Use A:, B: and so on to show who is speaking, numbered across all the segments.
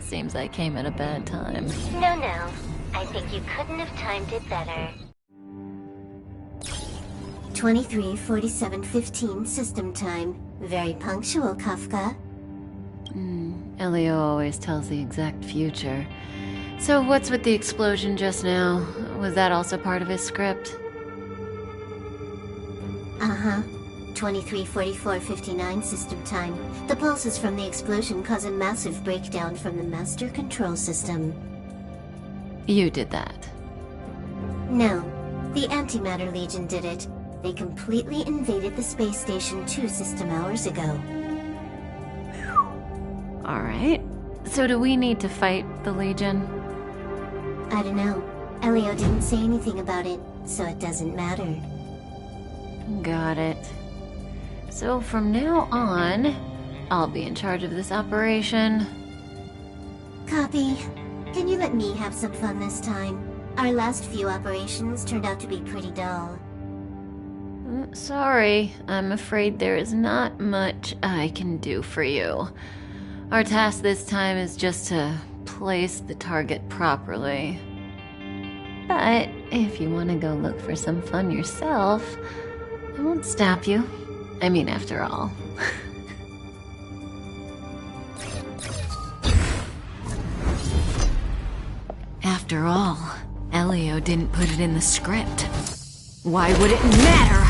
A: Seems I came at a bad time.
B: No. I think you couldn't have timed it better.
C: 23:47:15 system time. Very punctual, Kafka.
A: Elio always tells the exact future. So what's with the explosion just now? Was that also part of his script?
C: Uh-huh. 23:44:59 system time. The pulses from the explosion cause a massive breakdown from the master control system.
A: You did that.
C: No, the Antimatter Legion did it. They completely invaded the space station 2 system hours ago.
A: Alright. So do we need to fight the Legion?
C: I don't know. Elio didn't say anything about it, so it doesn't matter.
A: Got it. So from now on, I'll be in charge of this operation.
C: Copy. Can you let me have some fun this time? Our last few operations turned out to be pretty dull.
A: Sorry, I'm afraid there is not much I can do for you. Our task this time is just to place the target properly. But if you want to go look for some fun yourself, I won't stop you. I mean, after all. After all, Elio didn't put it in the script. Why would it matter?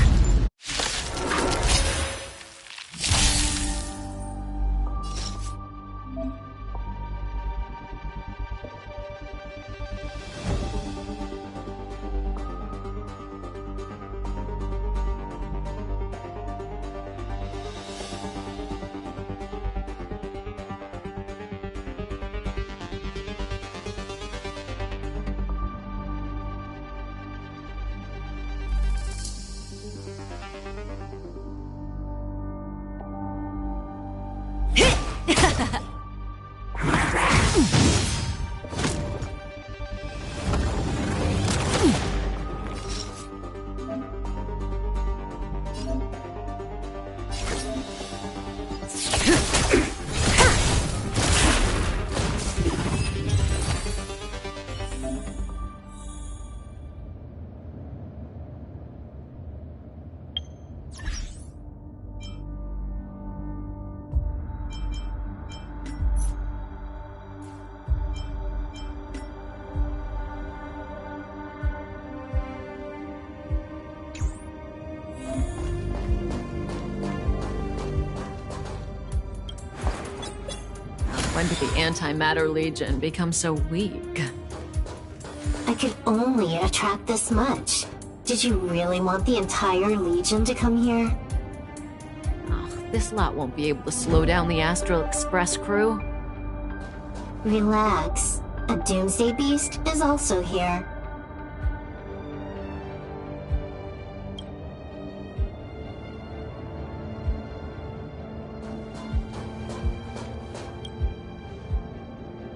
A: When did the Antimatter Legion become so weak?
C: I could only attract this much. Did you really want the entire Legion to come here?
A: Oh, this lot won't be able to slow down the Astral Express crew.
C: Relax. A Doomsday Beast is also here.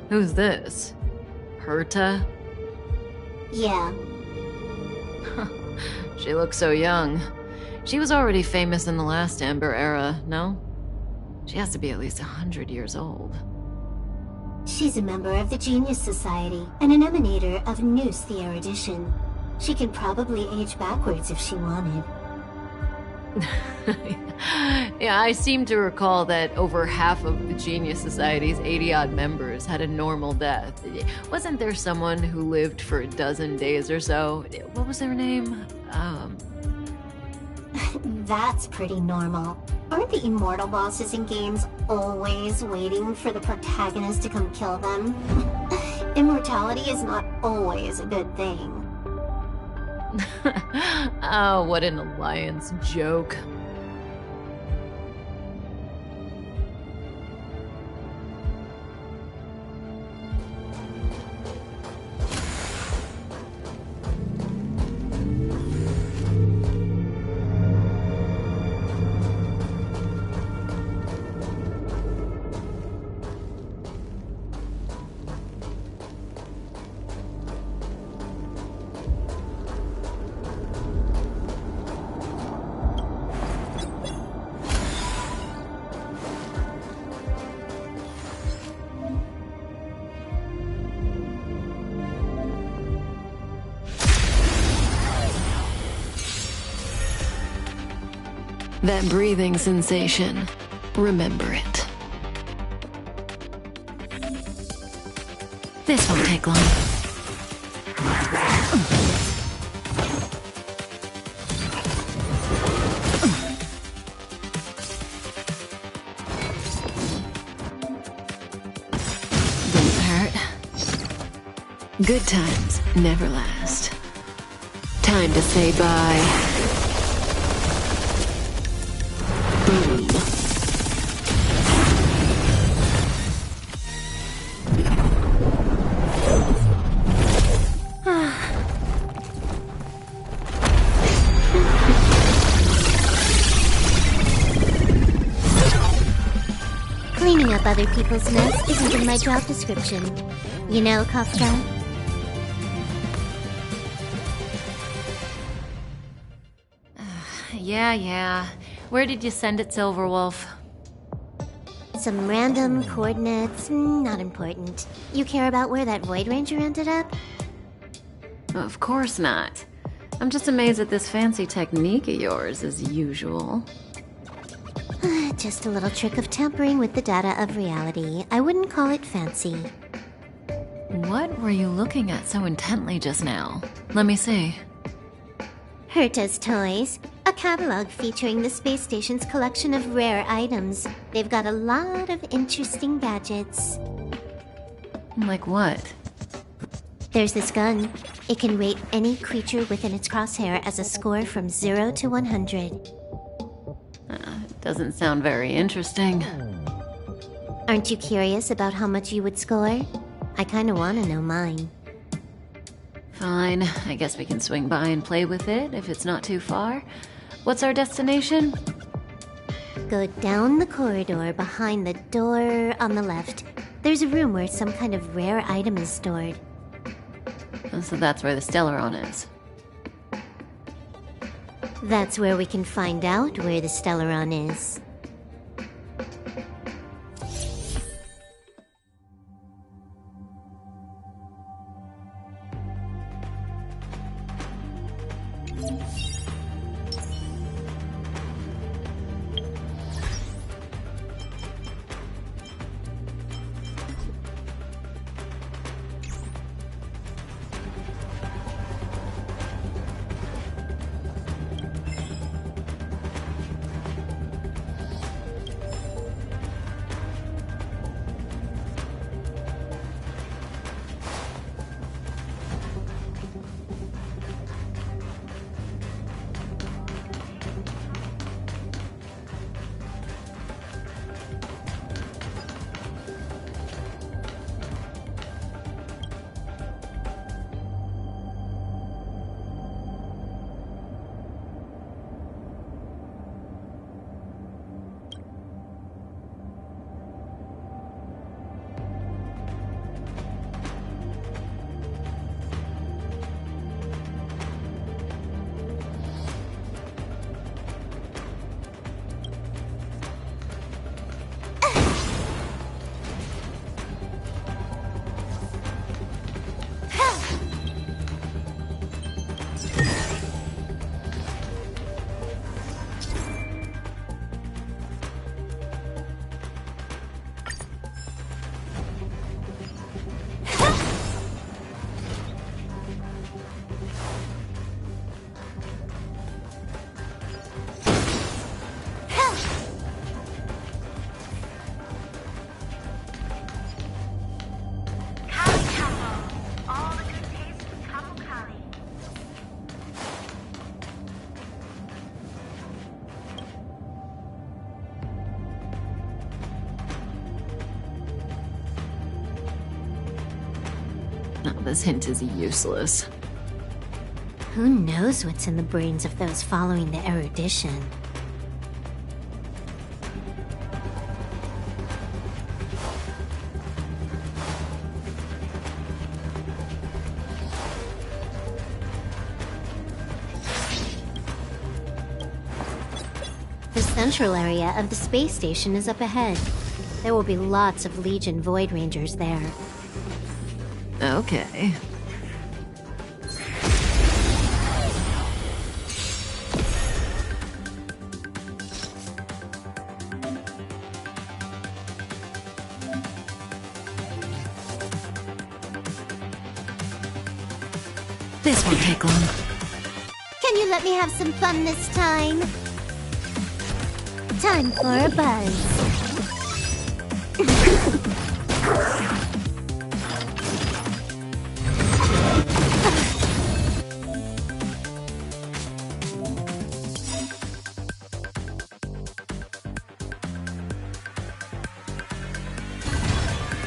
A: Who's this? Herta?
C: Yeah.
A: She looks so young. She was already famous in the last Amber era, no? She has to be at least 100 years old.
C: She's a member of the Genius Society and an emanator of Noose the Erudition. She could probably age backwards if she wanted.
A: Yeah, I seem to recall that over half of the Genius Society's 80-odd members had a normal death. Wasn't there someone who lived for a dozen days or so? What was their name?
C: That's pretty normal. Aren't the immortal bosses in games always waiting for the protagonist to come kill them? Immortality is not always a good thing.
A: Oh, what an alliance joke. That breathing sensation. Remember it. This won't take long. Didn't hurt. Good times never last. Time to say bye. Boom.
C: Cleaning up other people's mess isn't in my job description. You know, Kafka?
A: Yeah. Where did you send it, Silverwolf?
C: Some random coordinates, not important. You care about where that Void Ranger ended up?
A: Of course not. I'm just amazed at this fancy technique of yours, as usual.
C: Just a little trick of tampering with the data of reality. I wouldn't call it fancy.
A: What were you looking at so intently just now? Let me see.
C: Herta's Toys, a catalog featuring the space station's collection of rare items. They've got a lot of interesting gadgets.
A: Like what?
C: There's this gun. It can rate any creature within its crosshair as a score from 0 to 100.
A: Doesn't sound very interesting.
C: Aren't you curious about how much you would score? I kinda wanna know mine.
A: Fine, I guess we can swing by and play with it if it's not too far. What's our destination?
C: Go down the corridor behind the door on the left. There's a room where some kind of rare item is stored.
A: So that's where the Stellaron is.
C: That's where we can find out where the Stellaron is.
A: No, this hint is useless.
C: Who knows what's in the brains of those following the erudition? The central area of the space station is up ahead. There will be lots of Legion Void Rangers there.
A: Okay. This won't take long.
C: Can you let me have some fun this time? Time for a buzz.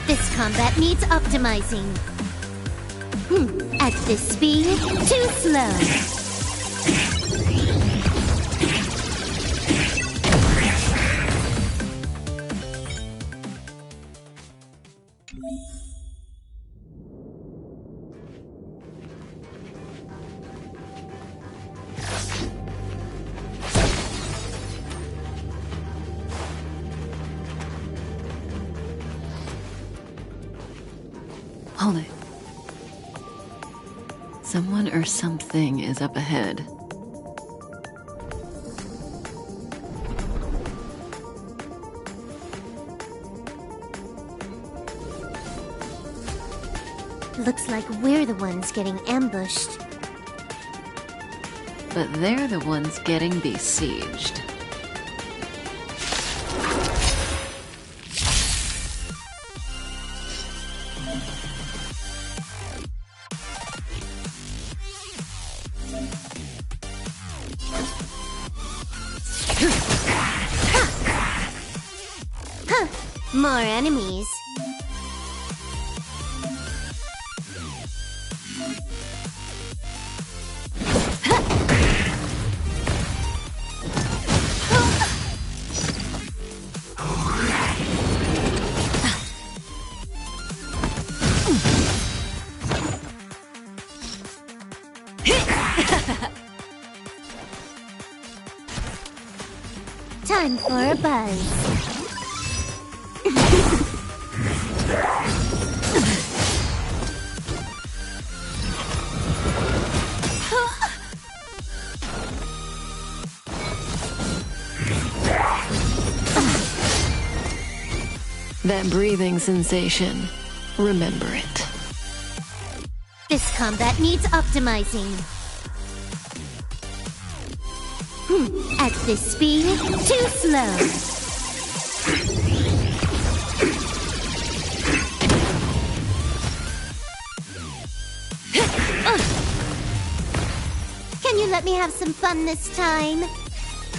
C: This combat needs optimizing. At this speed, too slow.
A: Hold it. Someone or something is up ahead.
C: Looks like we're the ones getting ambushed.
A: But they're the ones getting besieged.
C: More enemies. Time for a buzz.
A: That breathing sensation. Remember it.
C: This combat needs optimizing. At this speed, too slow. Can you let me have some fun this time?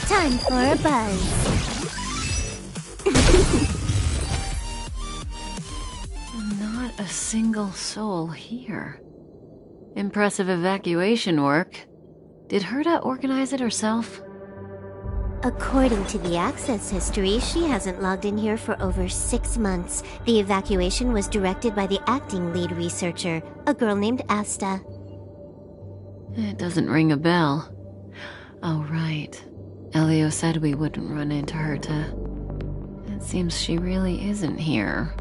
C: Time for a buzz.
A: Not a single soul here. Impressive evacuation work. Did Herta organize it herself?
C: According to the access history, she hasn't logged in here for over 6 months. The evacuation was directed by the acting lead researcher, a girl named Asta.
A: It doesn't ring a bell. Oh, right. Elio said we wouldn't run into Herta. It seems she really isn't here.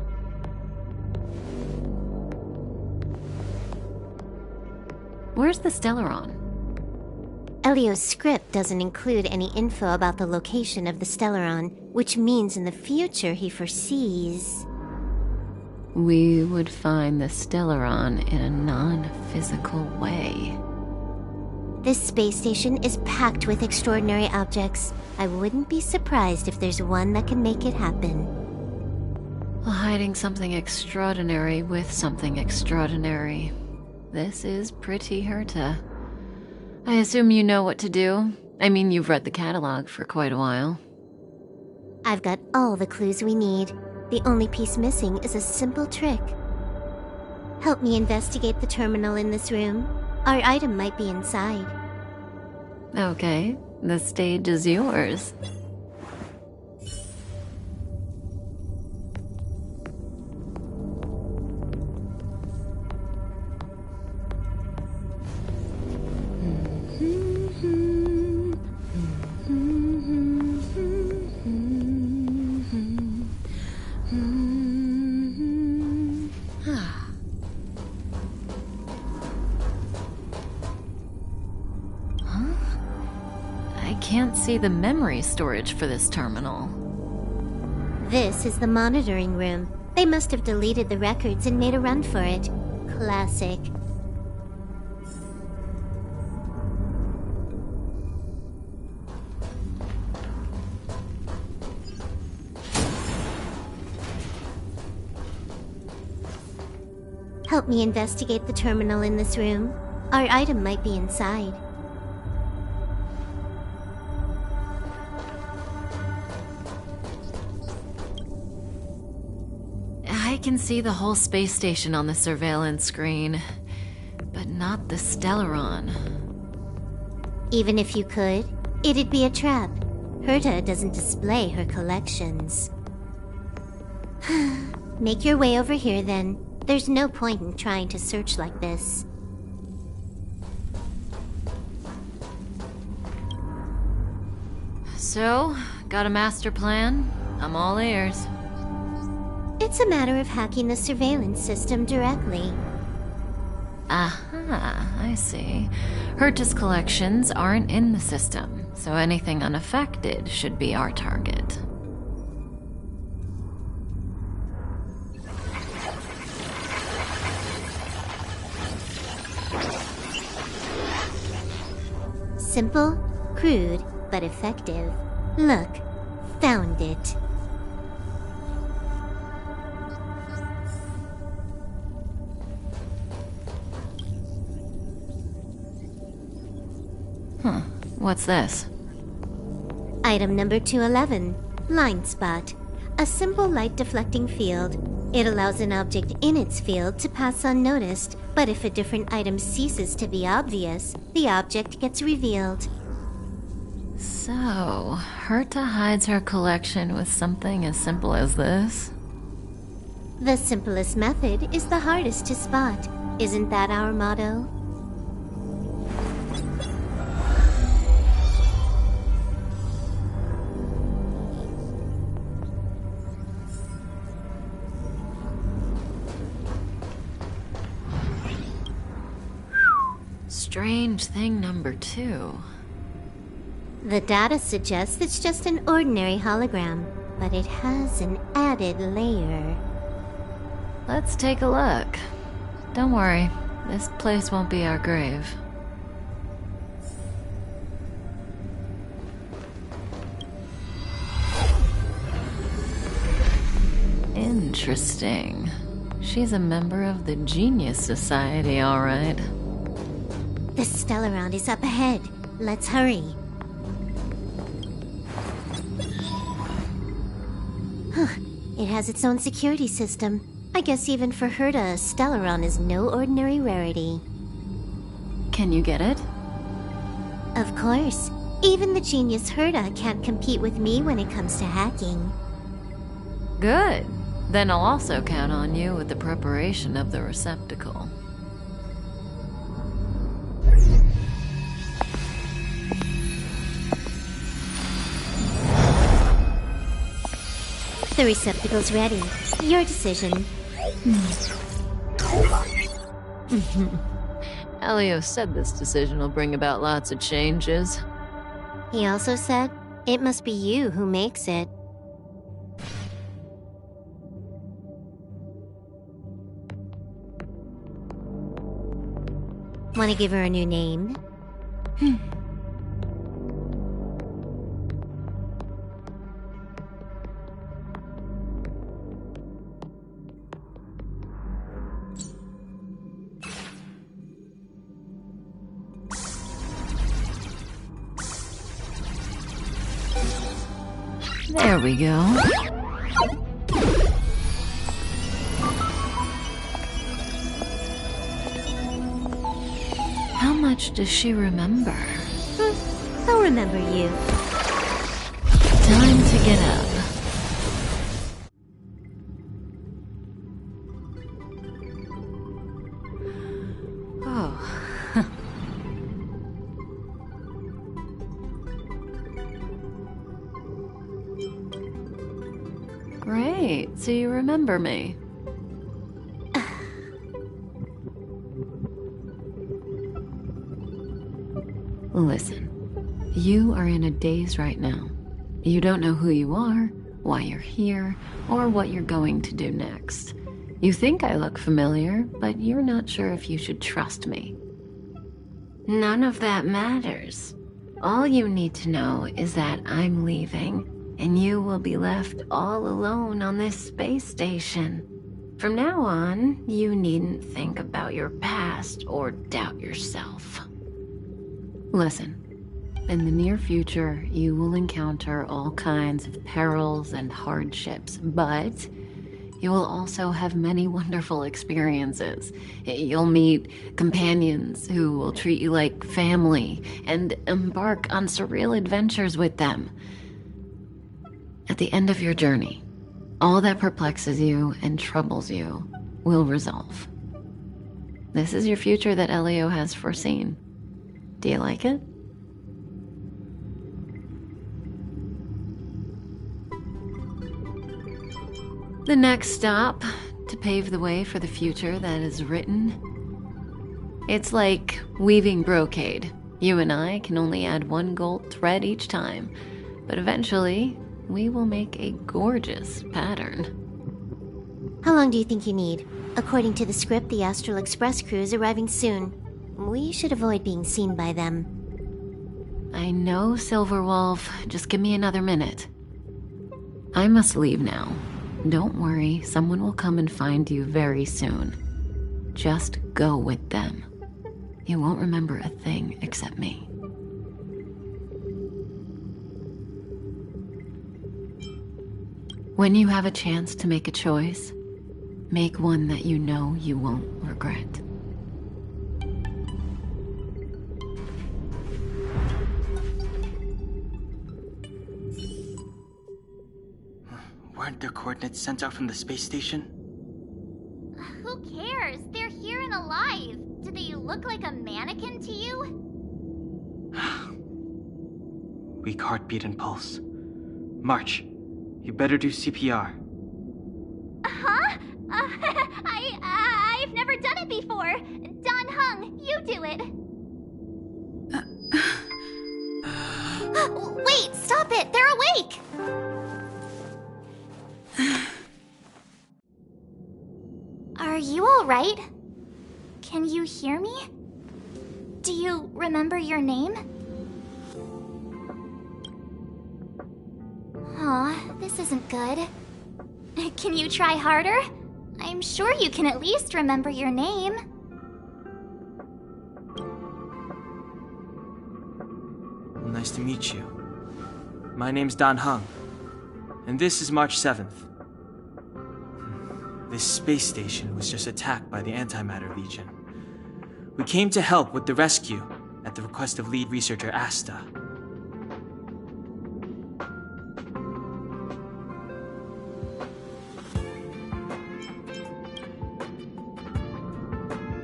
A: Where's the Stellaron?
C: Elio's script doesn't include any info about the location of the Stellaron, which means in the future he foresees...
A: We would find the Stellaron in a non-physical way.
C: This space station is packed with extraordinary objects. I wouldn't be surprised if there's one that can make it happen.
A: Well, hiding something extraordinary with something extraordinary. This is pretty Herta. I assume you know what to do. I mean, you've read the catalog for quite a while.
C: I've got all the clues we need. The only piece missing is a simple trick. Help me investigate the terminal in this room. Our item might be inside.
A: Okay, the stage is yours. Can't see the memory storage for this terminal.
C: This is the monitoring room. They must have deleted the records and made a run for it. Classic. Help me investigate the terminal in this room. Our item might be inside.
A: I can see the whole space station on the surveillance screen, but not the Stellaron.
C: Even if you could, it'd be a trap. Herta doesn't display her collections. Make your way over here then. There's no point in trying to search like this.
A: So, got a master plan? I'm all ears.
C: It's a matter of hacking the surveillance system directly.
A: Aha, I see. Herta's collections aren't in the system, so anything unaffected should be our target.
C: Simple, crude, but effective. Look, found it.
A: What's this?
C: Item number 211, Line Spot. A simple light deflecting field. It allows an object in its field to pass unnoticed, but if a different item ceases to be obvious, the object gets revealed.
A: So, Herta hides her collection with something as simple as this?
C: The simplest method is the hardest to spot. Isn't that our motto?
A: Strange thing number 2.
C: The data suggests it's just an ordinary hologram, but it has an added layer.
A: Let's take a look. Don't worry, this place won't be our grave. Interesting. She's a member of the Genius Society, all right.
C: The Stellaron is up ahead. Let's hurry. It has its own security system. I guess even for Herta, a Stellaron is no ordinary rarity.
A: Can you get it?
C: Of course. Even the genius Herta can't compete with me when it comes to hacking.
A: Good. Then I'll also count on you with the preparation of the receptacle.
C: The receptacle's ready. Your decision.
A: Elio said this decision will bring about lots of changes.
C: He also said, it must be you who makes it. Want to give her a new name?
A: There we go. How much does she remember?
C: I'll remember you.
A: Time to get up. Oh. Great, so you remember me. Listen, you are in a daze right now. You don't know who you are, why you're here, or what you're going to do next. You think I look familiar, but you're not sure if you should trust me. None of that matters. All you need to know is that I'm leaving, and you will be left all alone on this space station. From now on, you needn't think about your past or doubt yourself. Listen, in the near future, you will encounter all kinds of perils and hardships, but you will also have many wonderful experiences. You'll meet companions who will treat you like family and embark on surreal adventures with them. At the end of your journey, all that perplexes you and troubles you will resolve. This is your future that Elio has foreseen. Do you like it? The next stop, to pave the way for the future that is written. It's like weaving brocade. You and I can only add one gold thread each time, but eventually, we will make a gorgeous pattern.
C: How long do you think you need? According to the script, the Astral Express crew is arriving soon. We should avoid being seen by them.
A: I know, Silverwolf. Just give me another minute. I must leave now. Don't worry, someone will come and find you very soon. Just go with them. You won't remember a thing except me. When you have a chance to make a choice, make one that you know you won't regret.
D: Weren't their coordinates sent out from the space station?
B: Who cares? They're here and alive. Do they look like a mannequin to you?
D: Weak heartbeat and pulse. March, you better do CPR.
B: Huh? I've never done it before. Don Hung, you do it. Wait, stop it! They're awake! Are you alright? Can you hear me? Do you remember your name? Aw, this isn't good. Can you try harder? I'm sure you can at least remember your name.
D: Well, nice to meet you. My name's Don Hung, and this is March 7th. This space station was just attacked by the Antimatter Legion. We came to help with the rescue at the request of lead researcher Asta.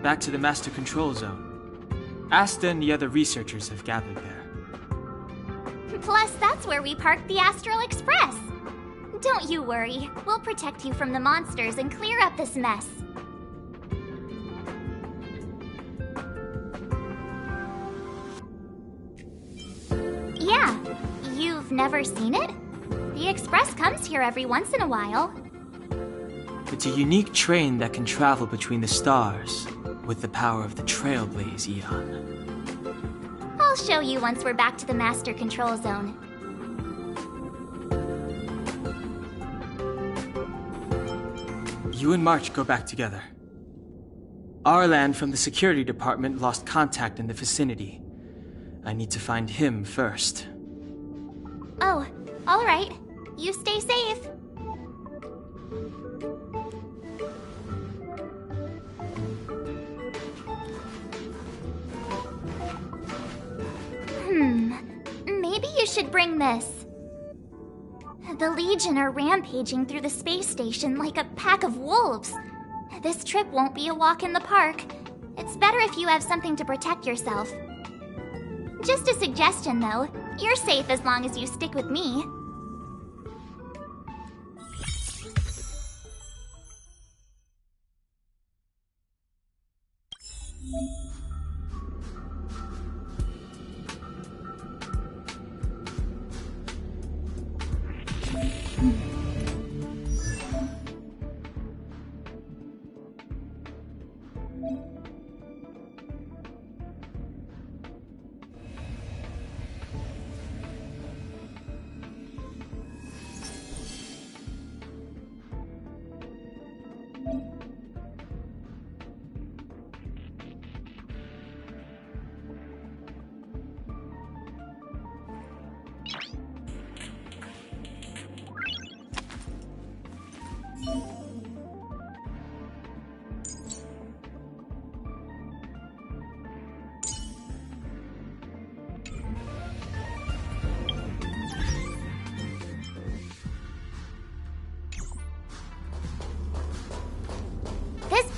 D: Back to the Master Control Zone. Asta and the other researchers have gathered there.
B: Plus, that's where we parked the Astral Express. Don't you worry. We'll protect you from the monsters and clear up this mess. Yeah, you've never seen it? The Express comes here every once in a while.
D: It's a unique train that can travel between the stars with the power of the Trailblaze Eon.
B: I'll show you once we're back to the Master Control Zone.
D: You and March go back together. Arlan from the security department lost contact in the vicinity. I need to find him first.
B: Oh, all right. You stay safe. Maybe you should bring this. The Legion are rampaging through the space station like a pack of wolves. This trip won't be a walk in the park. It's better if you have something to protect yourself. Just a suggestion, though. You're safe as long as you stick with me.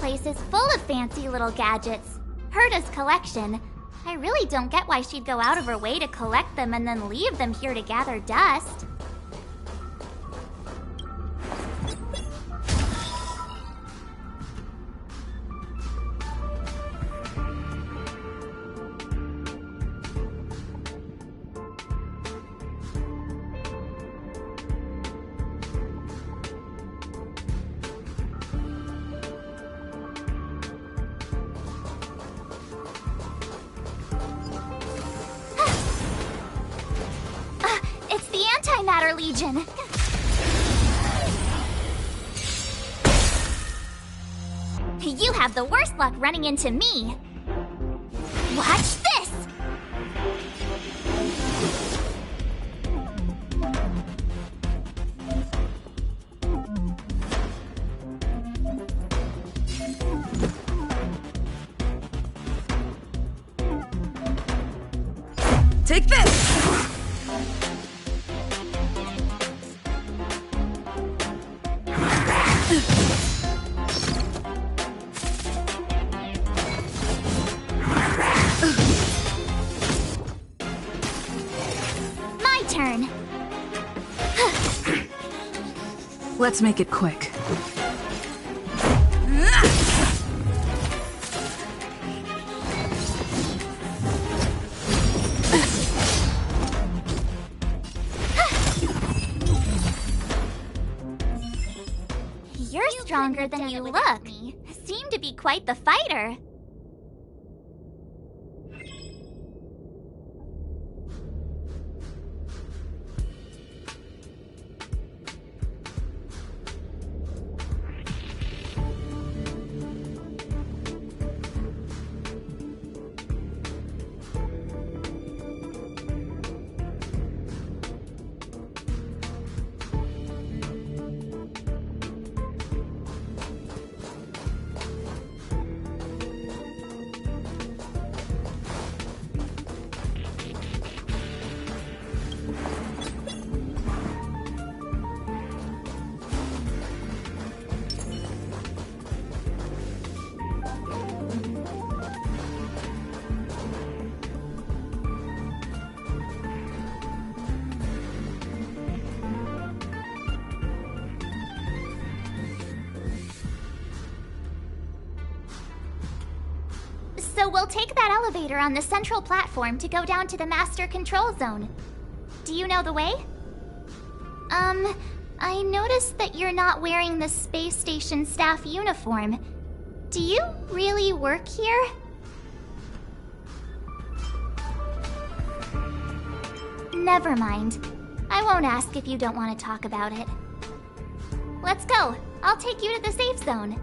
B: place is full of fancy little gadgets. Herta's collection. I really don't get why she'd go out of her way to collect them and then leave them here to gather dust. It's the Antimatter Legion. You have the worst luck running into me. Watch this!
E: Take this!
B: My turn.
E: Let's make it quick.
B: You're stronger than you look. Seem to be quite the fighter. So we'll take that elevator on the central platform to go down to the master control zone. Do you know the way? I noticed that you're not wearing the space station staff uniform. Do you really work here? Never mind. I won't ask if you don't want to talk about it. Let's go. I'll take you to the safe zone.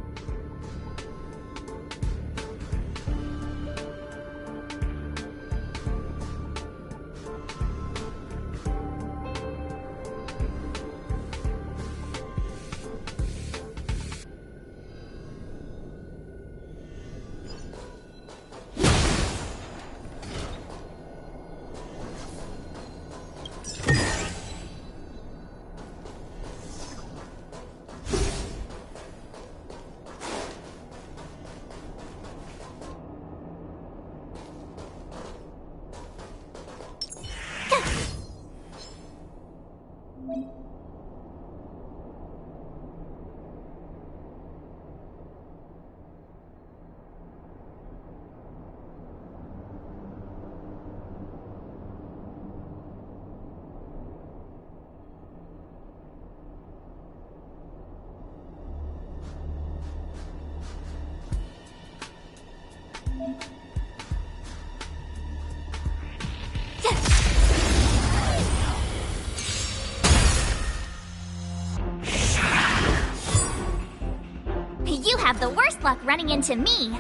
B: You have the worst luck running into me.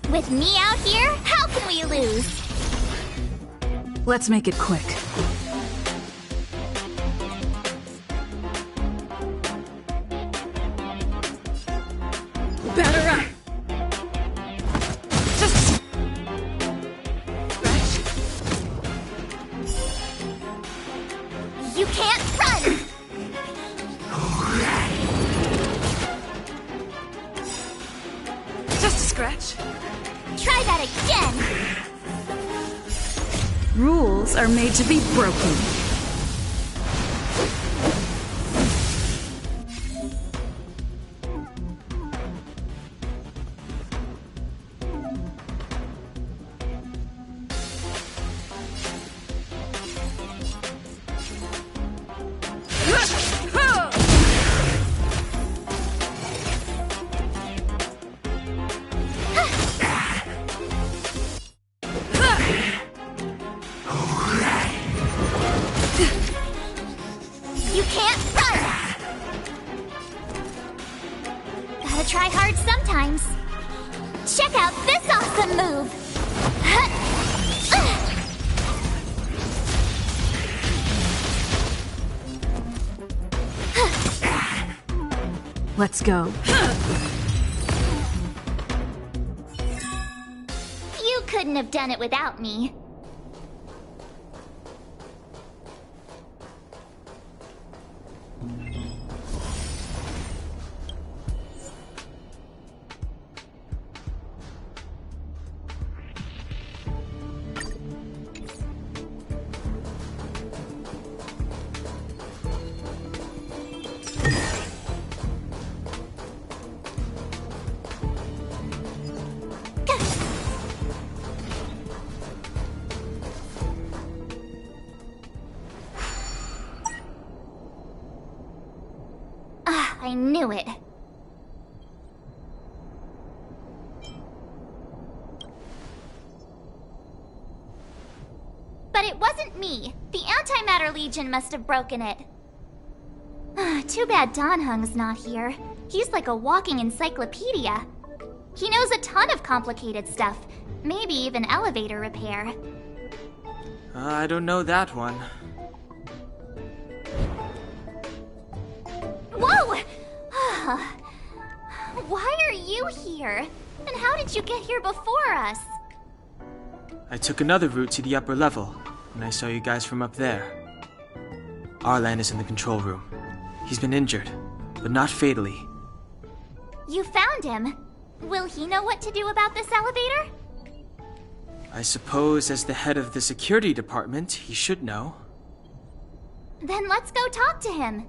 B: With me out here, how can we lose?
E: Let's make it quick. Batter up! Just...
B: again!
E: Rules are made to be broken.
B: You can't run! Gotta try hard sometimes. Check out this awesome move!
E: Let's go.
B: You couldn't have done it without me. I knew it. But it wasn't me. The Antimatter Legion must have broken it. Too bad Danhung's not here. He's like a walking encyclopedia. He knows a ton of complicated stuff. Maybe even elevator repair.
D: I don't know that one.
B: Whoa! Why are you here? And how did you get here before us?
D: I took another route to the upper level, and I saw you guys from up there. Arlan is in the control room. He's been injured, but not fatally.
B: You found him. Will he know what to do about this elevator?
D: I suppose as the head of the security department, he should know.
B: Then let's go talk to him.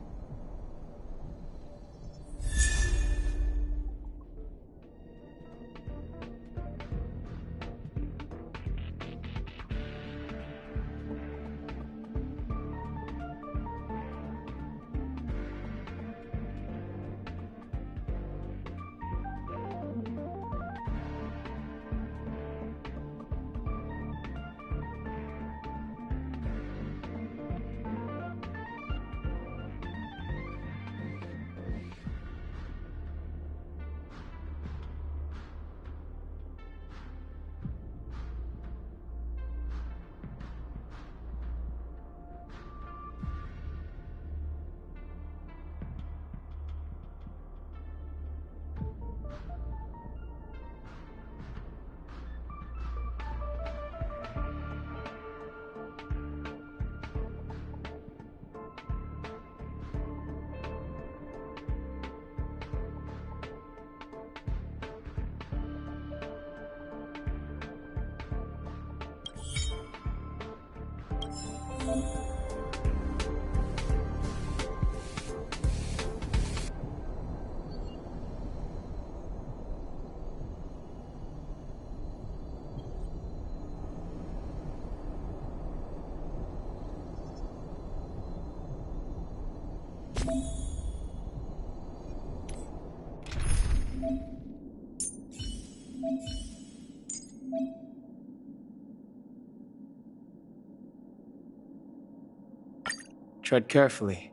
D: Tread carefully.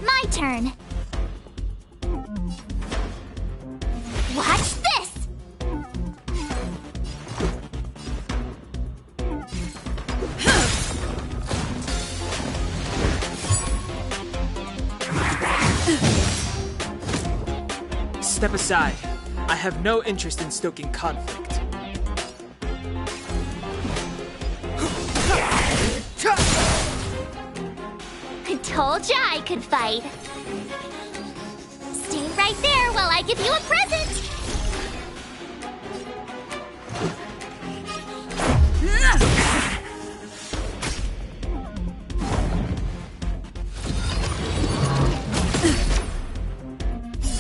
B: My turn. Watch this!
D: Step aside. I have no interest in stoking conflict.
B: I told ya I could fight. Stay right there while I give you a present!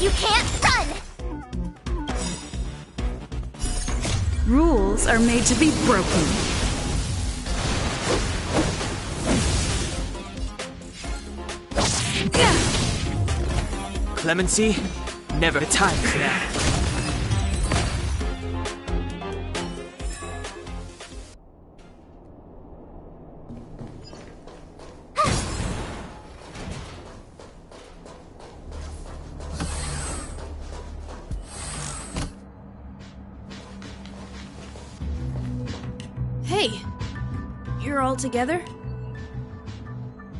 B: You can't run!
E: Rules are made to be broken.
D: Clemency? Never time for that.
F: Hey, you're all together?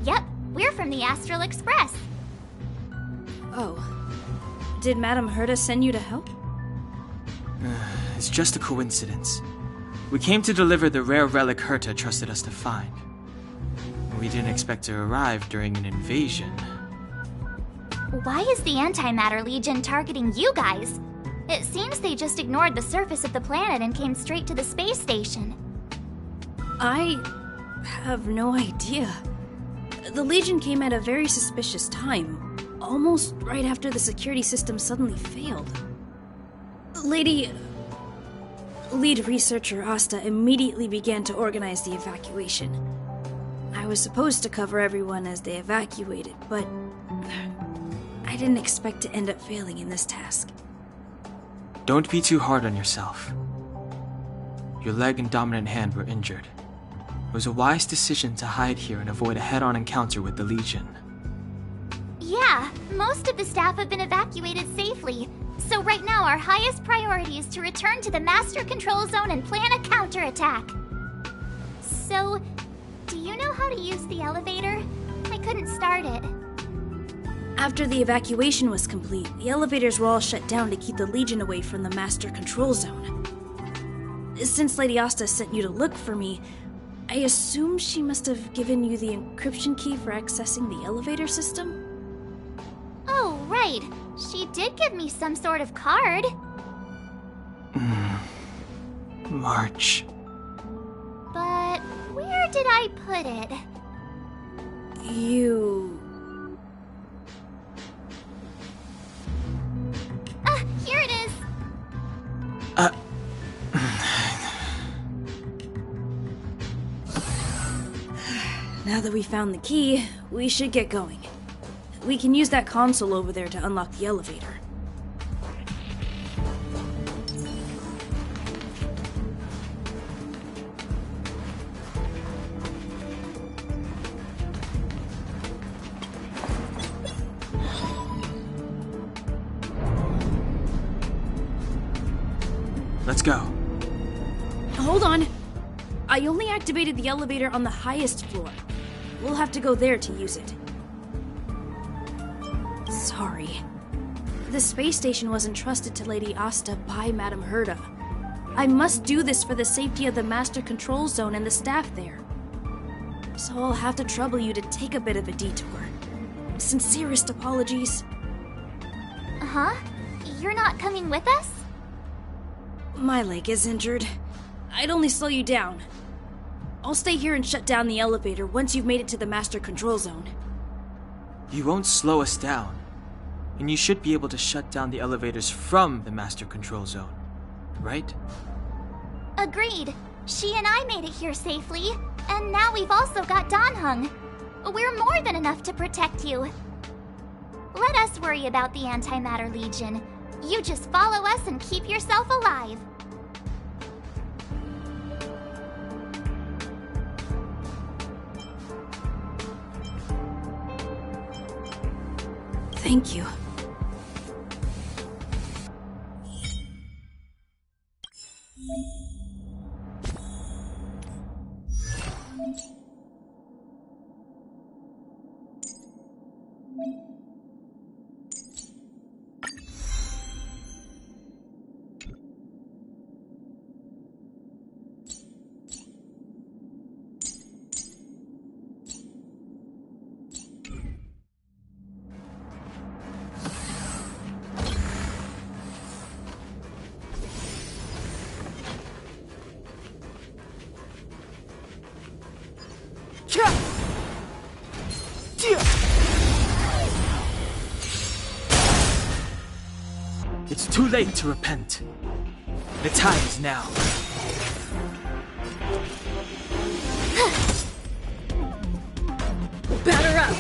B: Yep, we're from the Astral Express.
F: Oh. Did Madame Herta send you to help?
D: It's just a coincidence. We came to deliver the rare relic Herta trusted us to find. We didn't expect to arrive during an invasion.
B: Why is the Antimatter Legion targeting you guys? It seems they just ignored the surface of the planet and came straight to the space station.
F: I have no idea. The Legion came at a very suspicious time, almost right after the security system suddenly failed. Lead researcher Asta immediately began to organize the evacuation. I was supposed to cover everyone as they evacuated, but I didn't expect to end up failing in this task.
D: Don't be too hard on yourself. Your leg and dominant hand were injured. It was a wise decision to hide here and avoid a head-on encounter with the Legion.
B: Yeah, most of the staff have been evacuated safely. So right now our highest priority is to return to the Master Control Zone and plan a counterattack. So, do you know how to use the elevator? I couldn't start it.
F: After the evacuation was complete, the elevators were all shut down to keep the Legion away from the Master Control Zone. Since Lady Asta sent you to look for me, I assume she must have given you the encryption key for accessing the elevator system?
B: Oh, right. She did give me some sort of card.
D: March.
B: But where did I put it? Here it is.
F: Now that we found the key, we should get going. We can use that console over there to unlock the elevator.
D: Let's go.
F: Hold on. I only activated the elevator on the highest floor. We'll have to go there to use it. Sorry. The space station was entrusted to Lady Asta by Madame Herta. I must do this for the safety of the Master Control Zone and the staff there. So I'll have to trouble you to take a bit of a detour. Sincerest apologies.
B: Huh? You're not coming with us?
F: My leg is injured. I'd only slow you down. I'll stay here and shut down the elevator once you've made it to the Master Control Zone.
D: You won't slow us down. And you should be able to shut down the elevators from the Master Control Zone, right?
B: Agreed. She and I made it here safely, and now we've also got Danhung. We're more than enough to protect you. Let us worry about the Antimatter Legion. You just follow us and keep yourself alive.
F: Thank you.
D: It's too late to repent. The time is now.
F: Batter up!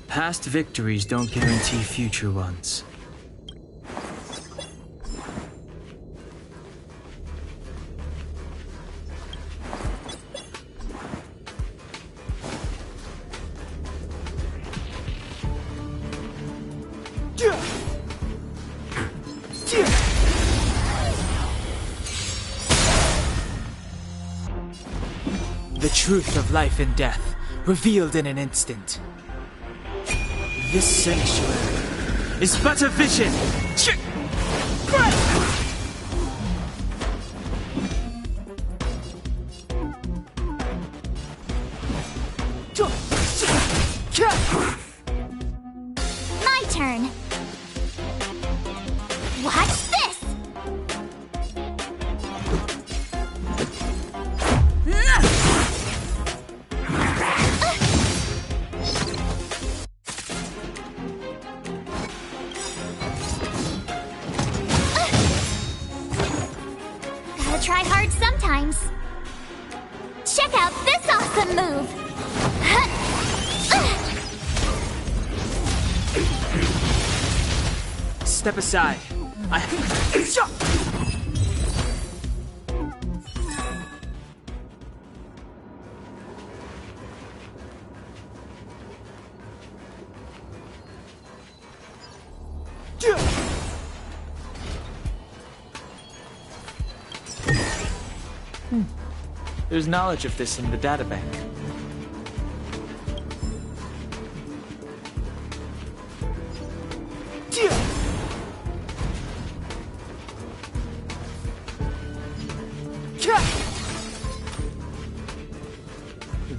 D: Past victories don't guarantee future ones. The truth of life and death, revealed in an instant. This sanctuary is but a vision!
B: My turn. Watch this! Gotta try hard sometimes. Check out this awesome move!
D: Step aside. There's knowledge of this in the databank.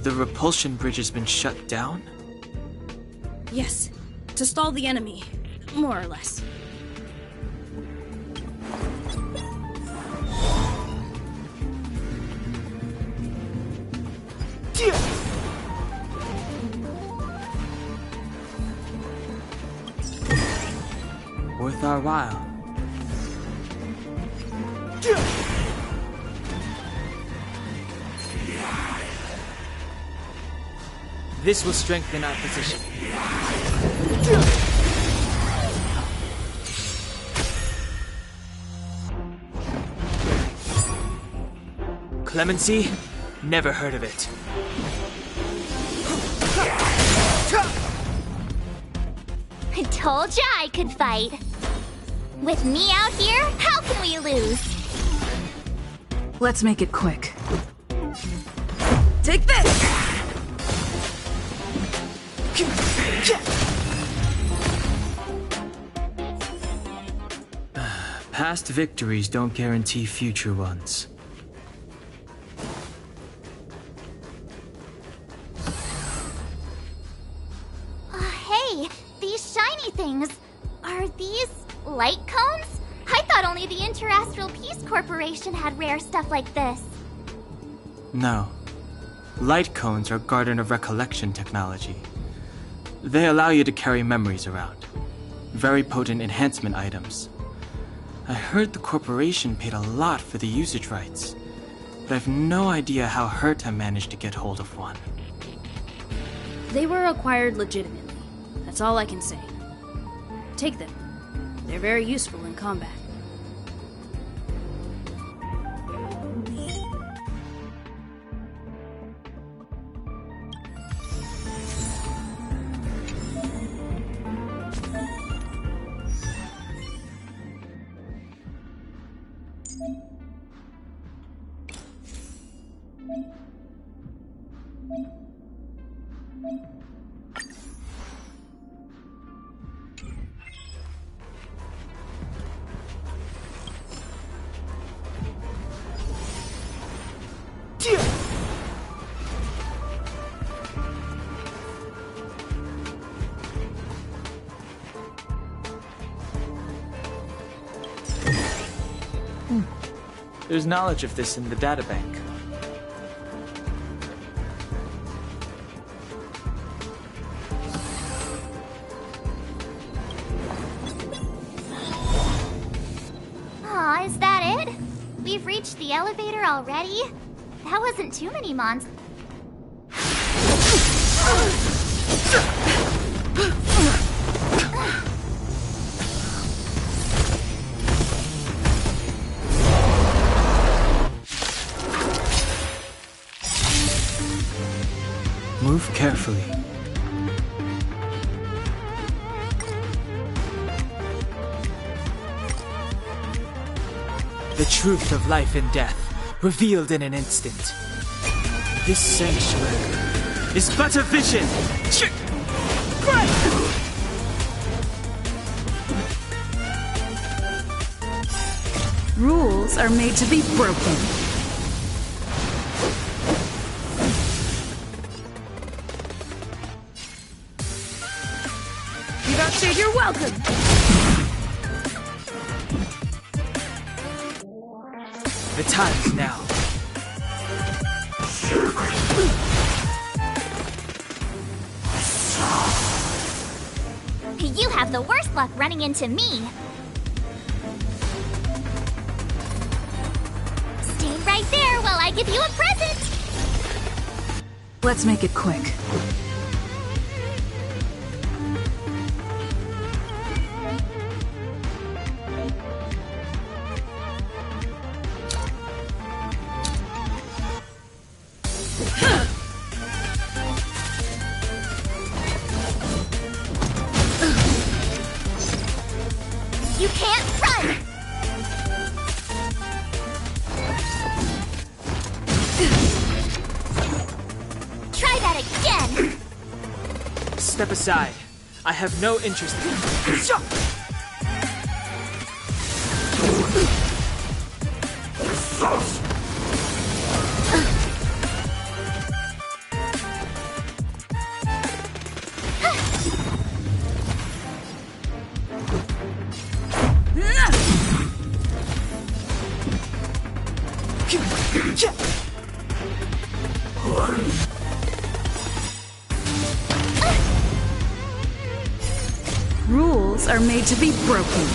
D: The repulsion bridge has been shut down?
F: Yes, to stall the enemy, more or less.
D: Worth our while. This will strengthen our position. Clemency? Never heard of it.
B: I told ya I could fight. With me out here, how can we lose?
E: Let's make it quick. Take this!
D: Past victories don't guarantee future ones.
B: Hey, these shiny things. Are these light cones? I thought only the Interastral Peace Corporation had rare stuff like this.
D: No. Light cones are Garden of Recollection technology. They allow you to carry memories around. Very potent enhancement items. I heard the corporation paid a lot for the usage rights, but I've no idea how Herta managed to get hold of one.
F: They were acquired legitimately. That's all I can say. Take them. They're very useful in combat.
D: There's knowledge of this in the databank.
B: Aw, is that it? We've reached the elevator already? That wasn't too many months.
D: Move carefully. The truth of life and death, revealed in an instant. This sanctuary is but a vision!
E: Rules are made to be broken.
F: You don't say you're welcome!
D: The time is now.
B: You have the worst luck running into me. Stay right there while I give you a present.
E: Let's make it quick.
B: You can't run! Try that again!
D: Step aside. I have no interest in...
E: Rules are made to be broken.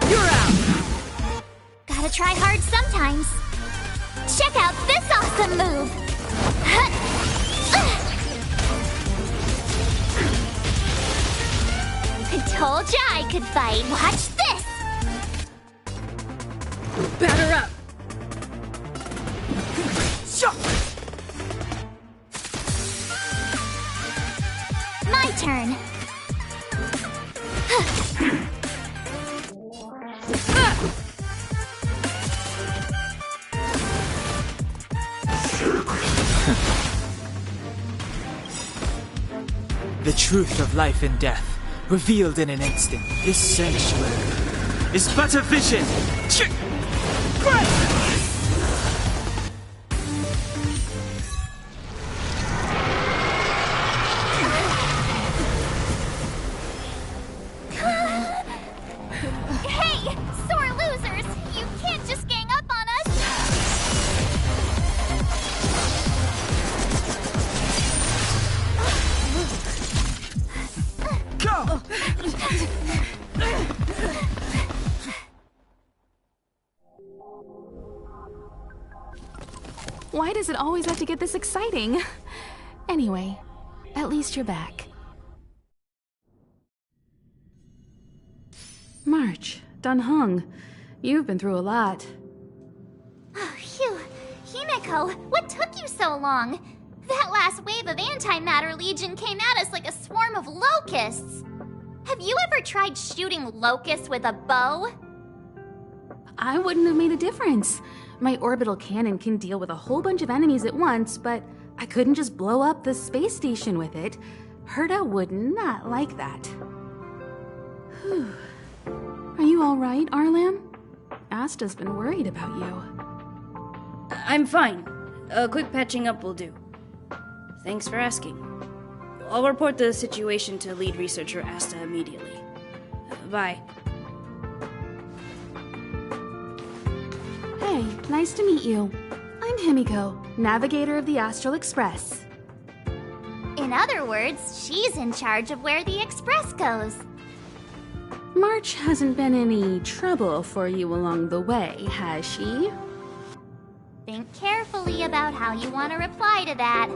E: You're out!
B: Gotta try hard sometimes. Check out this awesome move! I told ya I could fight. Watch this!
F: Batter up!
B: My turn.
D: The truth of life and death, revealed in an instant. This sanctuary is but a vision!
B: Hey, sore losers! You can't just gang up on us!
D: Go!
G: Why does it always have to get this exciting? Anyway, at least you're back. March, Dunhung, you've been through a lot.
B: Oh, phew. Himeko, what took you so long? That last wave of Antimatter Legion came at us like a swarm of locusts. Have you ever tried shooting locusts with a bow?
G: I wouldn't have made a difference. My orbital cannon can deal with a whole bunch of enemies at once, but I couldn't just blow up the space station with it. Herta would not like that. Whew. Are you all right, Arlam? Asta's been worried about you.
F: I'm fine. A quick patching up will do. Thanks for asking. I'll report the situation to lead researcher Asta immediately. Bye.
G: Hey, nice to meet you. I'm Himiko, navigator of the Astral Express.
B: In other words, she's in charge of where the express goes.
G: March hasn't been any trouble for you along the way, has she?
B: Think carefully about how you want to reply to that.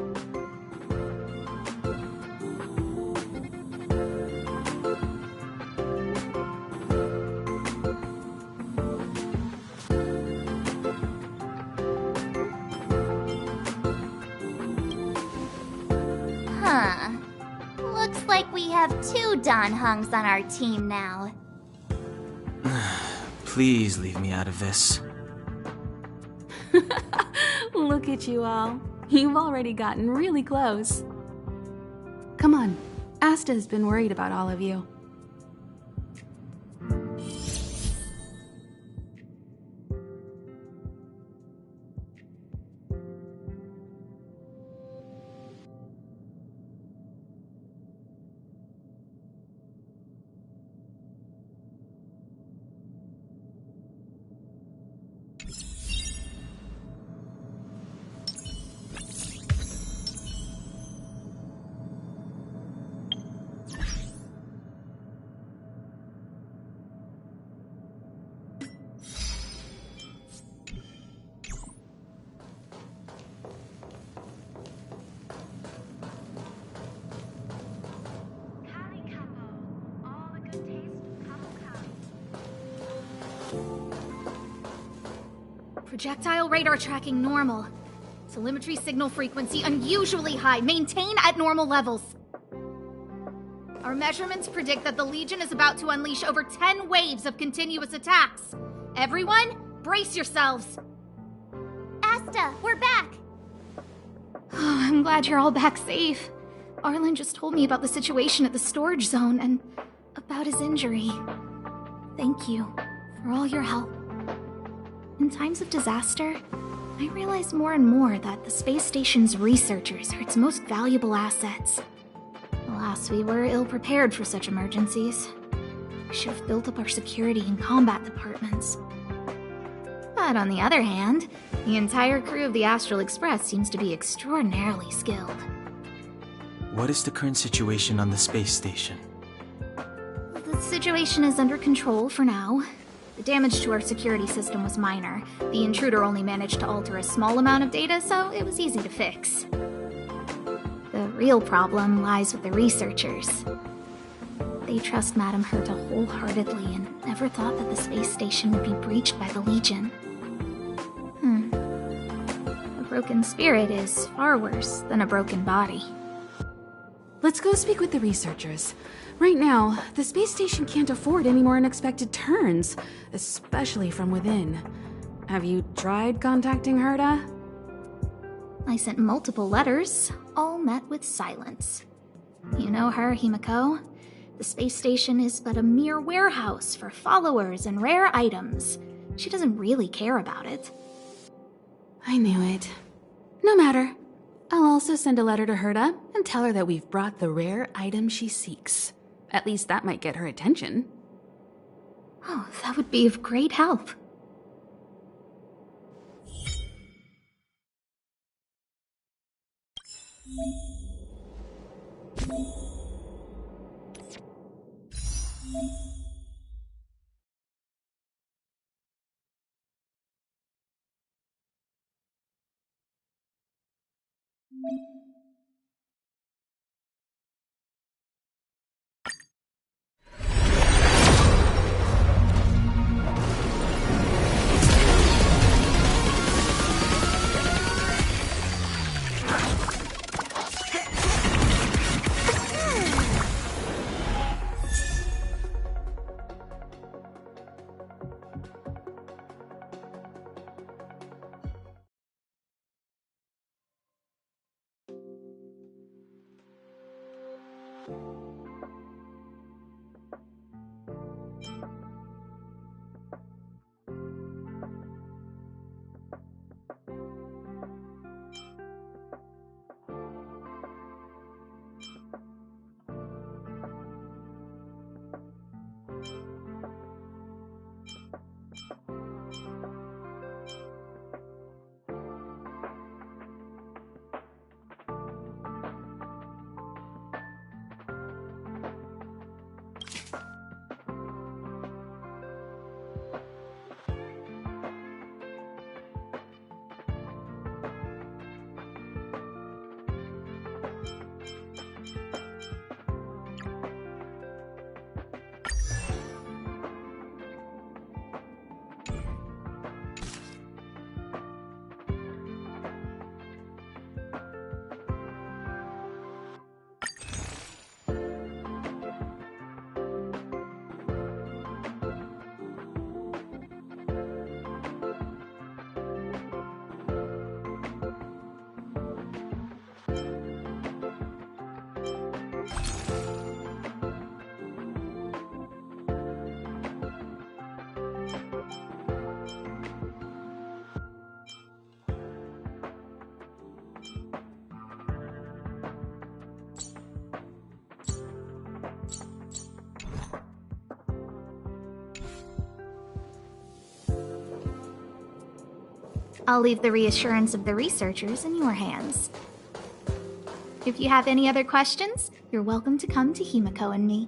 B: Huh. Looks like we have 2 Dan Hungs on our team now.
D: Please leave me out of this.
G: Look at you all. You've already gotten really close. Come on. Asta has been worried about all of you.
H: Projectile radar tracking normal. Telemetry signal frequency unusually high. Maintain at normal levels. Our measurements predict that the Legion is about to unleash over 10 waves of continuous attacks. Everyone, brace yourselves.
B: Asta, we're back!
H: Oh, I'm glad you're all back safe. Arlen just told me about the situation at the storage zone and about his injury. Thank you for all your help. In times of disaster, I realize more and more that the space station's researchers are its most valuable assets. Alas, we were ill-prepared for such emergencies. We should have built up our security and combat departments. But on the other hand, the entire crew of the Astral Express seems to be extraordinarily skilled.
D: What is the current situation on the space station?
H: The situation is under control for now. The damage to our security system was minor. The intruder only managed to alter a small amount of data, so it was easy to fix. The real problem lies with the researchers. They trust Madame Herta wholeheartedly and never thought that the space station would be breached by the Legion. A broken spirit is far worse than a broken body.
G: Let's go speak with the researchers. Right now, the space station can't afford any more unexpected turns, especially from within. Have you tried contacting Herta?
H: I sent multiple letters, all met with silence. You know her, Himiko. The space station is but a mere warehouse for followers and rare items. She doesn't really care about it.
G: I knew it. No matter. I'll also send a letter to Herta and tell her that we've brought the rare item she seeks. At least that might get her attention.
H: Oh, that would be of great help. I'll leave the reassurance of the researchers in your hands. If you have any other questions, you're welcome to come to Himiko and me.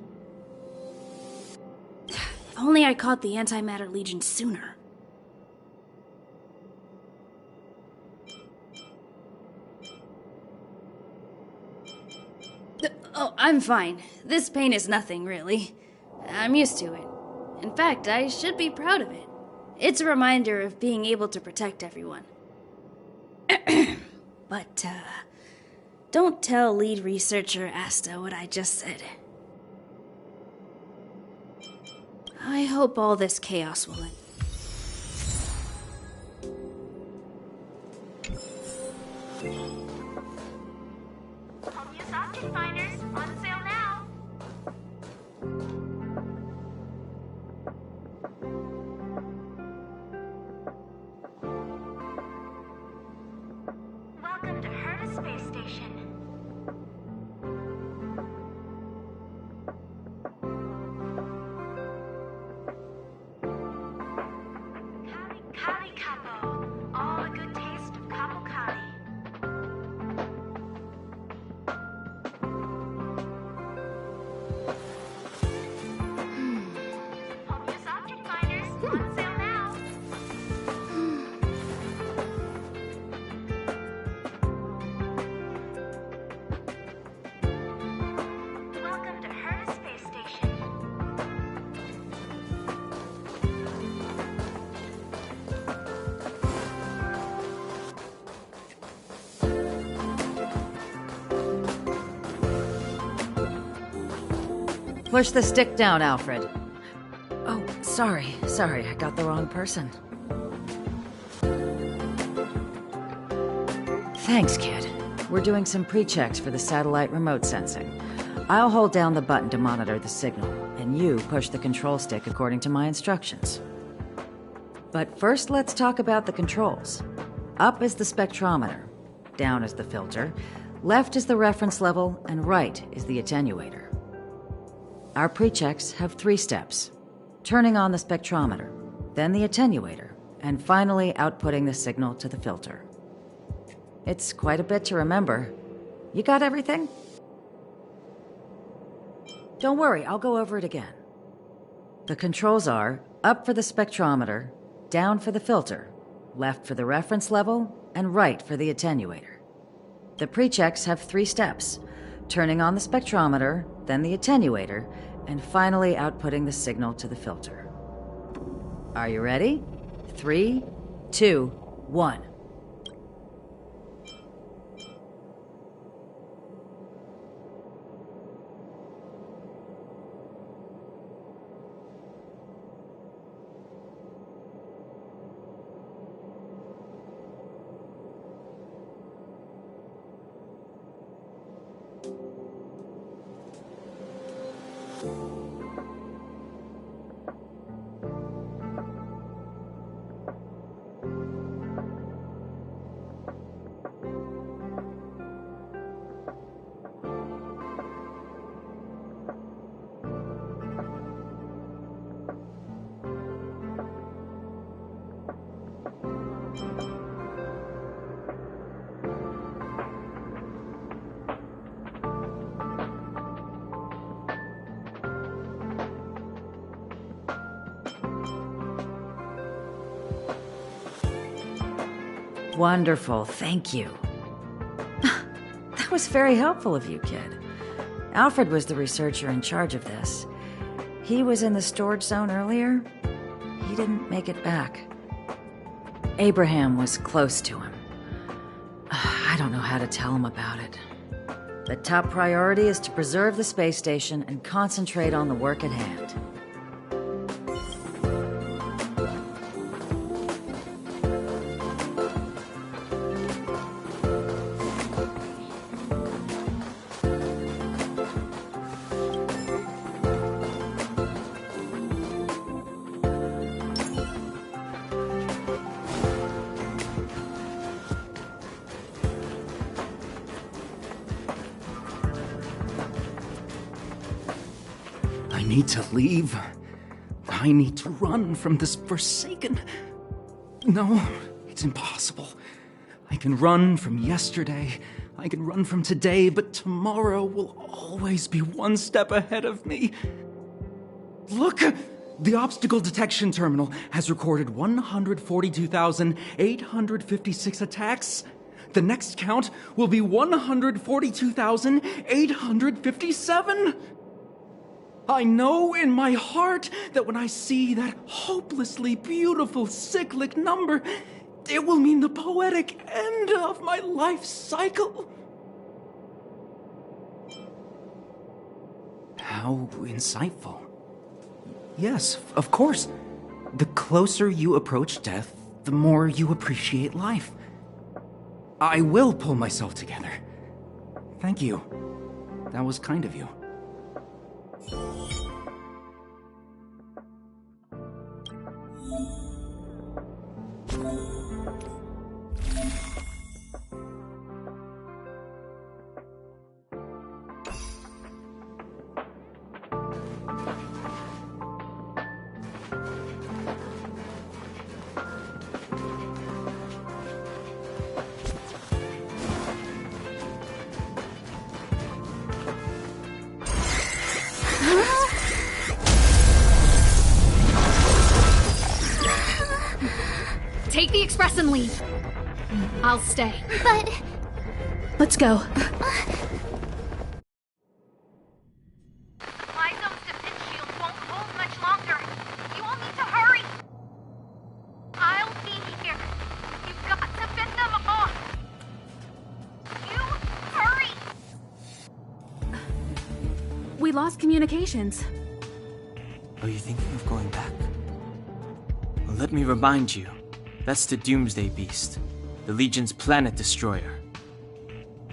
F: If only I caught the Antimatter Legion sooner. Oh, I'm fine. This pain is nothing, really. I'm used to it. In fact, I should be proud of it. It's a reminder of being able to protect everyone. But, don't tell lead researcher Asta what I just said. I hope all this chaos will end.
B: Obvious object finders on sale now. Welcome to Herta Space Station. Kali Capo. All the good taste of Capo Kali. Obvious object finders on sale now. Welcome to Herta Space Station.
I: Push the stick down, Alfred. Oh, sorry, I got the wrong person. Thanks, kid. We're doing some pre-checks for the satellite remote sensing. I'll hold down the button to monitor the signal, and you push the control stick according to my instructions. But first, let's talk about the controls. Up is the spectrometer, down is the filter, left is the reference level, and right is the attenuator. Our pre-checks have 3 steps. Turning on the spectrometer, then the attenuator, and finally outputting the signal to the filter. It's quite a bit to remember. You got everything? Don't worry, I'll go over it again. The controls are up for the spectrometer, down for the filter, left for the reference level, and right for the attenuator. The pre-checks have 3 steps. Turning on the spectrometer, then the attenuator, and finally outputting the signal to the filter. Are you ready? 3, 2, 1. Wonderful, thank you. That was very helpful of you, kid. Alfred was the researcher in charge of this. He was in the storage zone earlier. He didn't make it back. Abraham was close to him. I don't know how to tell him about it. The top priority is to preserve the space station and concentrate on the work at hand.
J: I need to leave. I need to run from this forsaken... No, it's impossible. I can run from yesterday, I can run from today, but tomorrow will always be one step ahead of me. Look! The obstacle detection terminal has recorded 142,856 attacks. The next count will be 142,857. I know in my heart that when I see that hopelessly beautiful cyclic number, it will mean the poetic end of my life cycle. How insightful. Yes, of course. The closer you approach death, the more you appreciate life. I will pull myself together. Thank you. That was kind of you.
H: Take the express and leave. I'll stay.
B: But...
G: Let's go.
K: Supply zone's defense shield won't hold much longer. You all need to hurry. I'll be here. You've got to fend them off. You hurry.
G: We lost communications.
D: Are you thinking of going back? Well, let me remind you. That's the Doomsday Beast, the Legion's planet destroyer.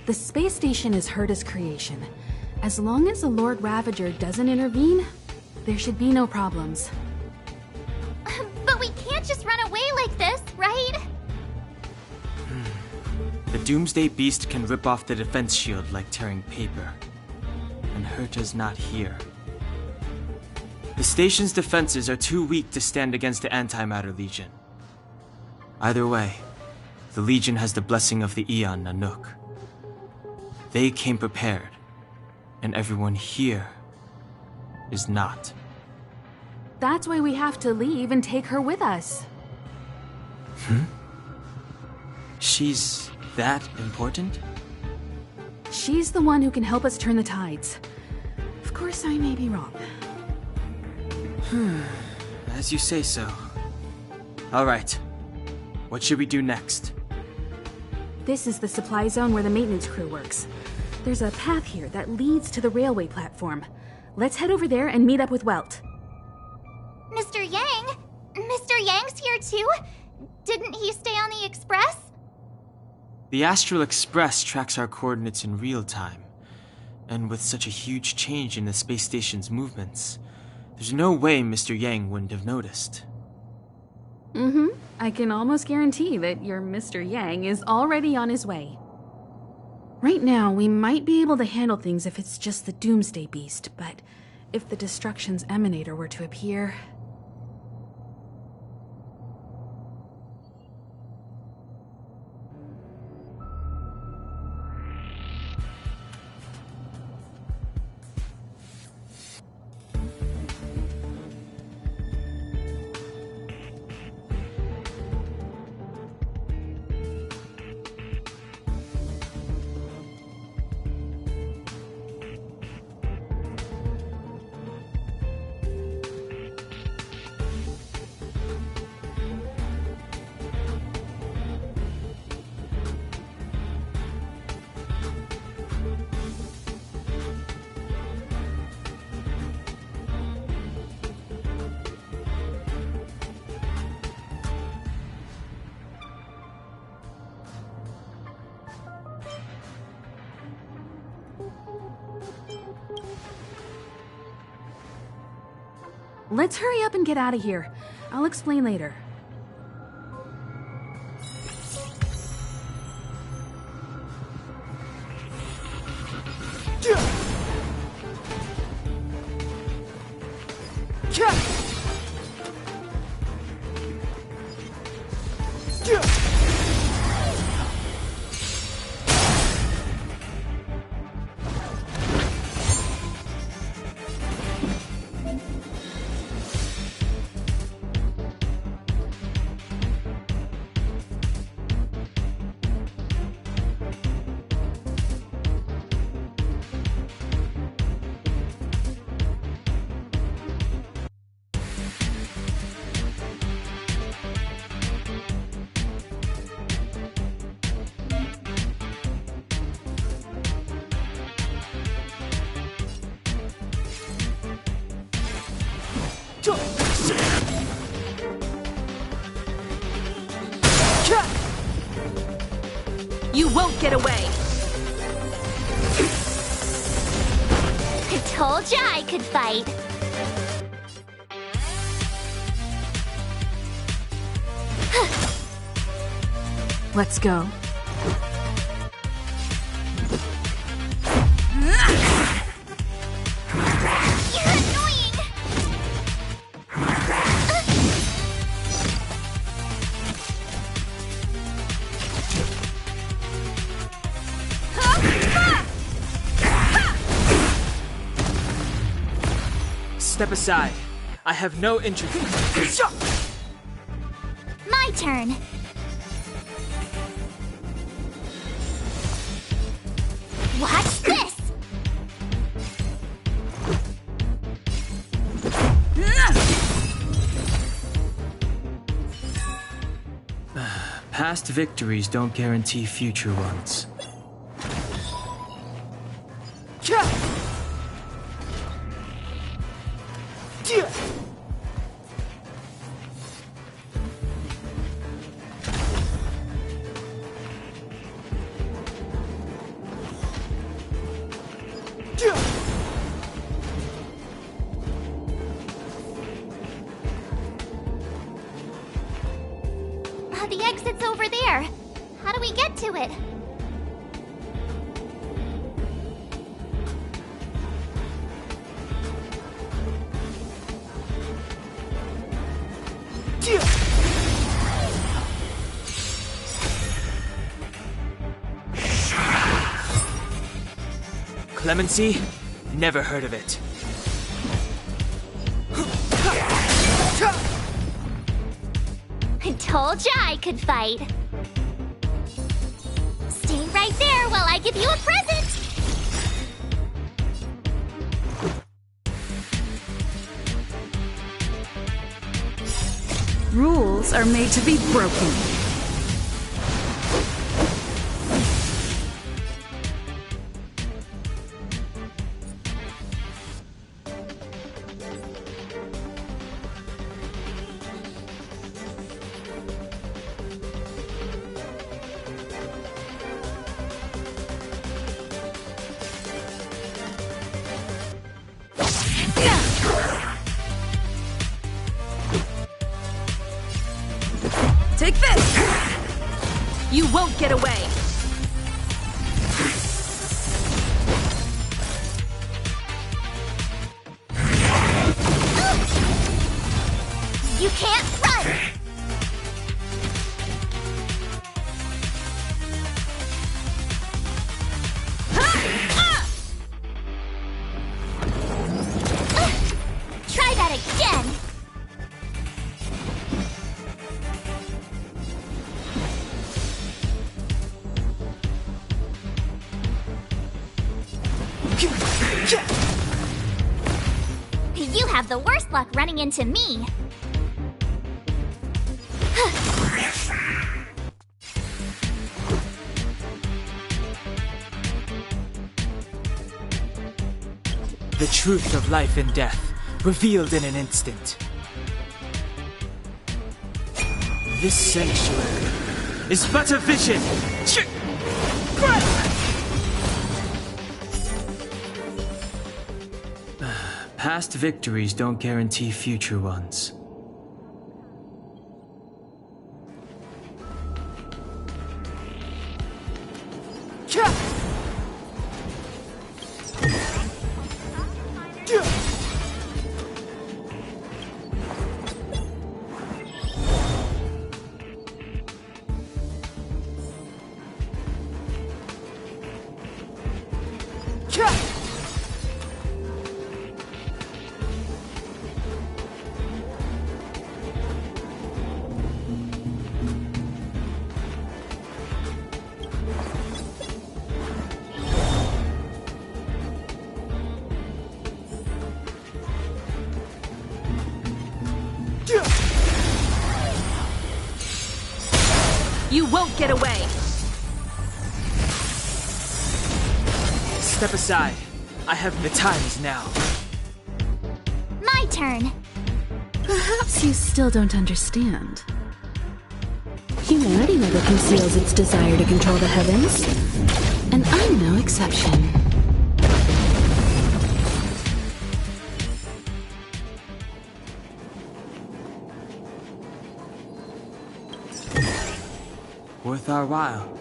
G: The space station is Herta's creation. As long as the Lord Ravager doesn't intervene, there should be no problems.
B: But we can't just run away like this, right?
D: The Doomsday Beast can rip off the defense shield like tearing paper. And Herta's not here. The station's defenses are too weak to stand against the Antimatter Legion. Either way, the Legion has the blessing of the Aeon Nanook. They came prepared, and everyone here is not.
G: That's why we have to leave and take her with us.
D: She's that important?
G: She's the one who can help us turn the tides. Of course, I may be wrong.
D: As you say so. All right. What should we do next?
G: This is the supply zone where the maintenance crew works. There's a path here that leads to the railway platform. Let's head over there and meet up with Welt.
B: Mr. Yang? Mr. Yang's here too? Didn't he stay on the Express?
D: The Astral Express tracks our coordinates in real time, And with such a huge change in the space station's movements, there's no way Mr. Yang wouldn't have noticed.
G: I can almost guarantee that your Mr. Yang is already on his way. Right now, we might be able to handle things if it's just the Doomsday Beast, but if the Destruction's Emanator were to appear... Let's hurry up and get out of here. I'll explain later.
E: You won't get away!
B: I told ya I could fight.
G: Let's go.
B: You're annoying!
D: Step aside. I have no interest.
B: My turn. Watch this!
D: Past victories don't guarantee future ones.
B: The exit's over there. How do we get to it?
D: Clemency? Never heard of it.
B: I told ya I could fight. Stay right there while I give you a present.
E: Rules are made to be broken.
F: won't get away!
B: You can't run! Try that again! You have the worst luck running into me.
L: The truth of life and death, revealed in an instant. This sanctuary is but a vision!
D: Past victories don't guarantee future ones.
F: You won't get away!
L: Step aside. I have the time is now.
B: My turn.
G: Perhaps you still don't understand. Humanity never conceals its desire to control the heavens, and I'm no exception.
D: Worth our while.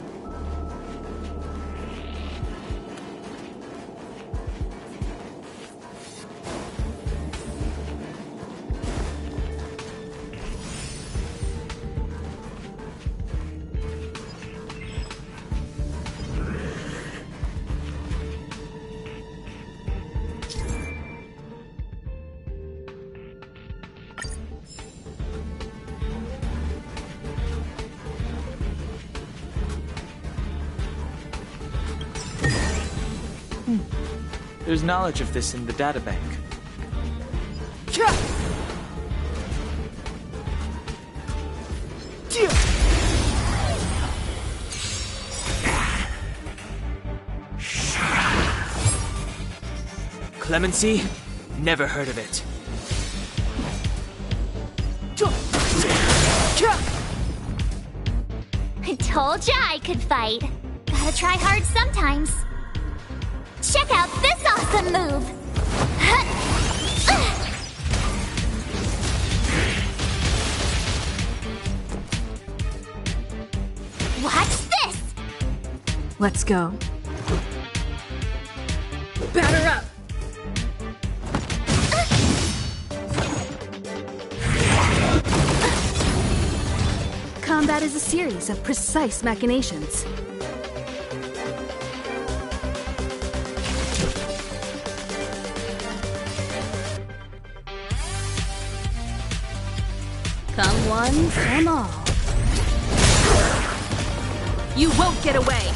L: There's knowledge of this in the databank. Clemency? Never heard of it.
B: I told ya I could fight. Gotta try hard sometimes. Check out this awesome move! Watch this!
G: Let's go.
F: Batter up!
G: Combat is a series of precise machinations. Come one, come all.
F: You won't get away!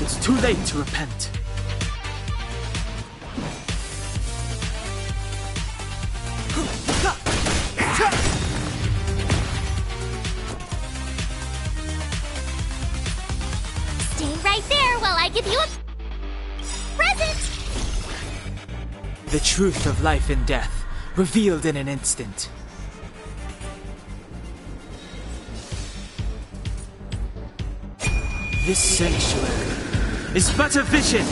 L: It's too late to repent.
B: Stay right there while I give you a present!
L: The truth of life and death, revealed in an instant. This sanctuary is but a vision!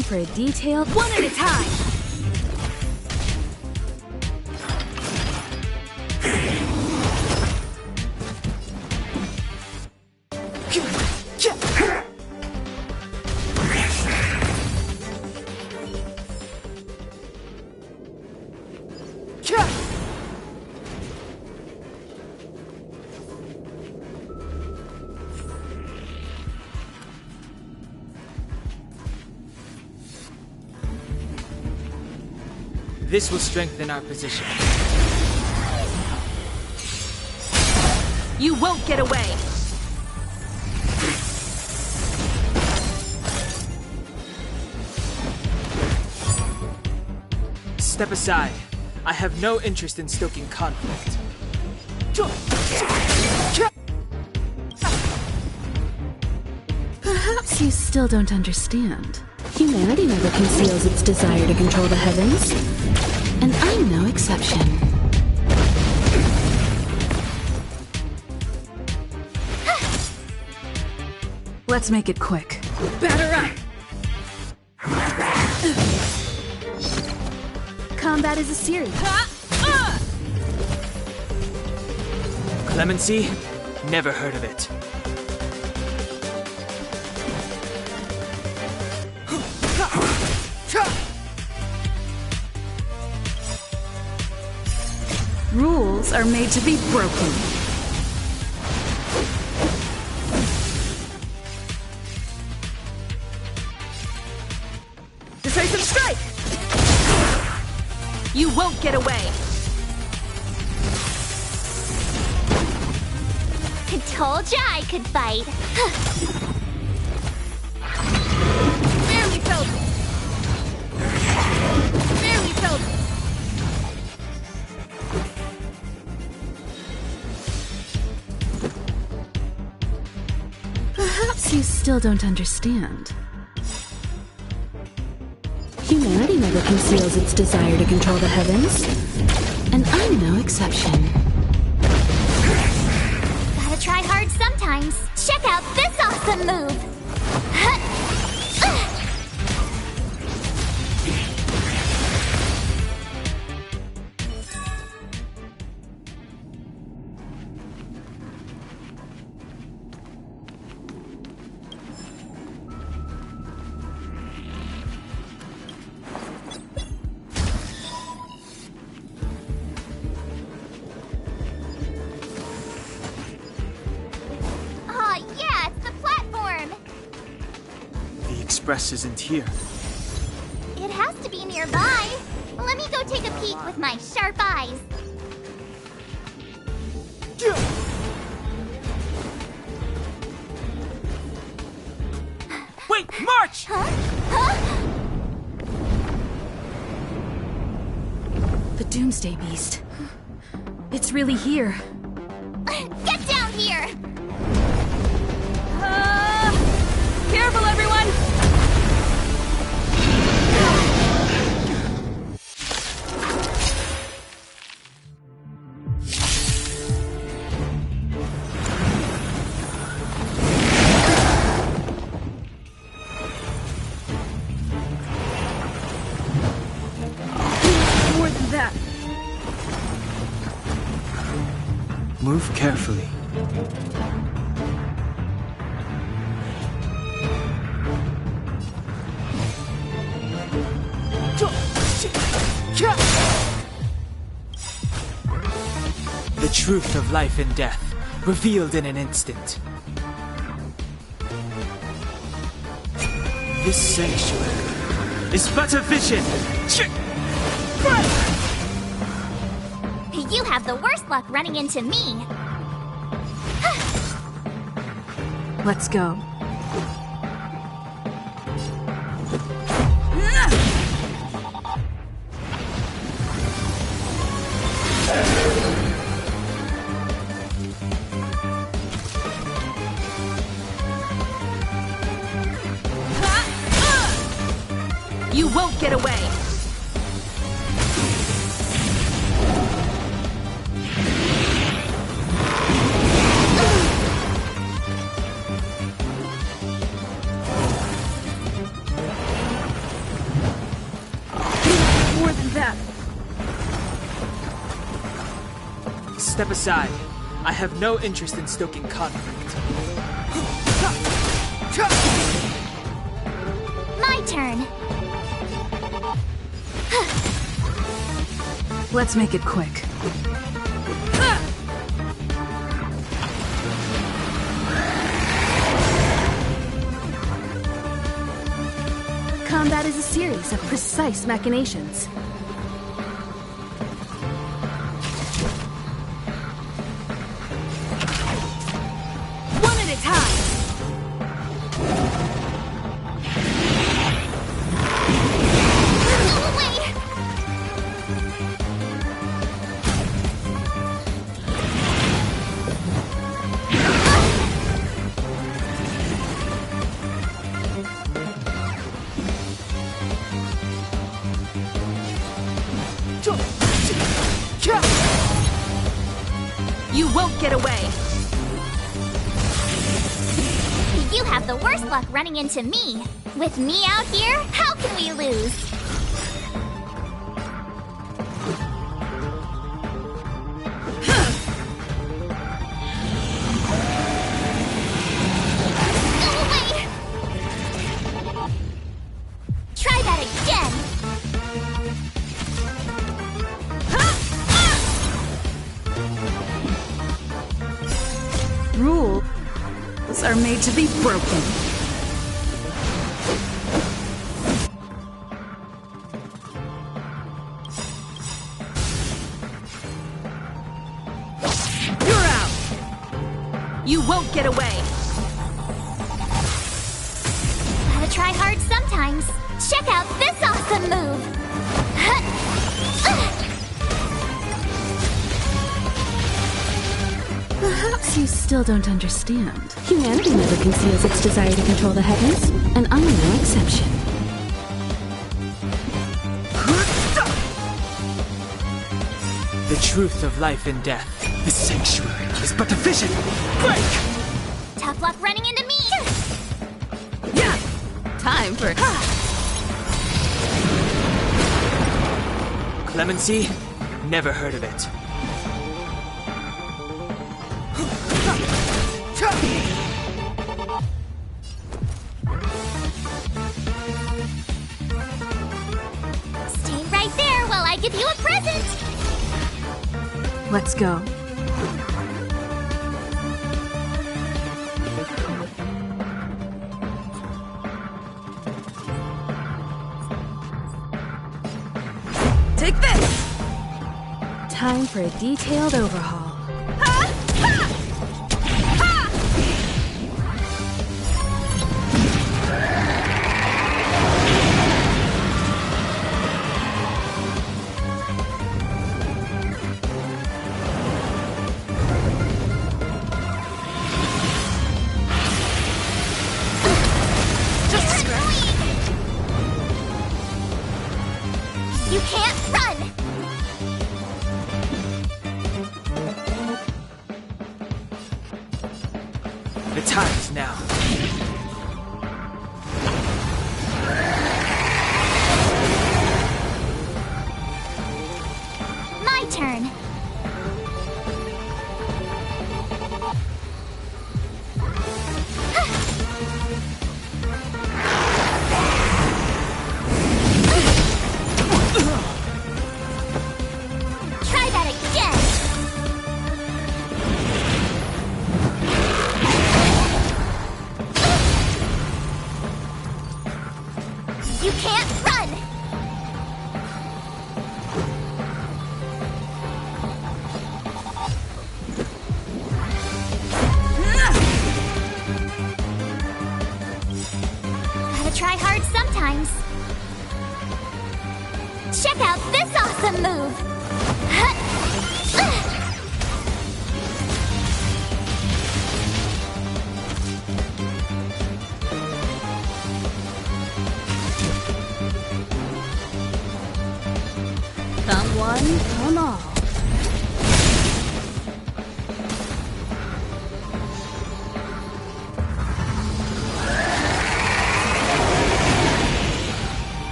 G: time for a detailed one at a time!
L: This will strengthen our position.
F: You won't get away!
L: Step aside. I have no interest in stoking conflict.
G: Perhaps you still don't understand. Humanity never conceals its desire to control the heavens. And I'm no exception. Let's make it quick.
F: Batter up!
G: Combat is a series.
L: Clemency? Never heard of it.
E: Rules are made to be broken.
F: Decisive strike! You won't get away!
B: Told ya I could fight.
F: Barely felt it! Barely felt it!
G: Perhaps you still don't understand. Humanity never conceals its desire to control the heavens. And I'm no exception.
B: Gotta try hard sometimes. Check out this awesome move!
D: Express isn't here.
B: It has to be nearby. Let me go take a peek with my sharp eyes.
L: Wait, march!
G: The Doomsday Beast. It's really here.
B: Get down here!
F: Careful, everyone! More than that.
D: Move carefully.
L: The truth of life and death, revealed in an instant. This sanctuary is but a vision.
B: You have the worst luck running into me.
G: Let's go.
F: You won't get away! more than that.
L: Step aside. I have no interest in stoking conflict.
B: My turn.
E: Let's make it quick.
G: Combat is a series of precise machinations. One at a time!
B: Go away!
G: You won't get away!
B: You have the worst luck running into me. With me out here, how can we lose? Go away! Try that again!
E: Rules are made to be broken.
G: You're out! You won't get away!
B: Gotta try hard sometimes. Check out this awesome move!
G: Perhaps you still don't understand. Humanity never conceals its desire to control the heavens, and I'm no exception.
L: The truth of life and death.
J: This sanctuary is but a vision. Break!
B: Tough luck running into me!
G: Yeah! Time for...
L: Clemency? Never heard of it.
B: Stay right there while I give you a present!
E: Let's go.
G: Take this! Time for a detailed overhaul.
B: You can't run!
L: The time is now.
B: My turn. Try that again! You can't run! Gotta try hard sometimes. Check out this awesome move!
G: Come one, come all.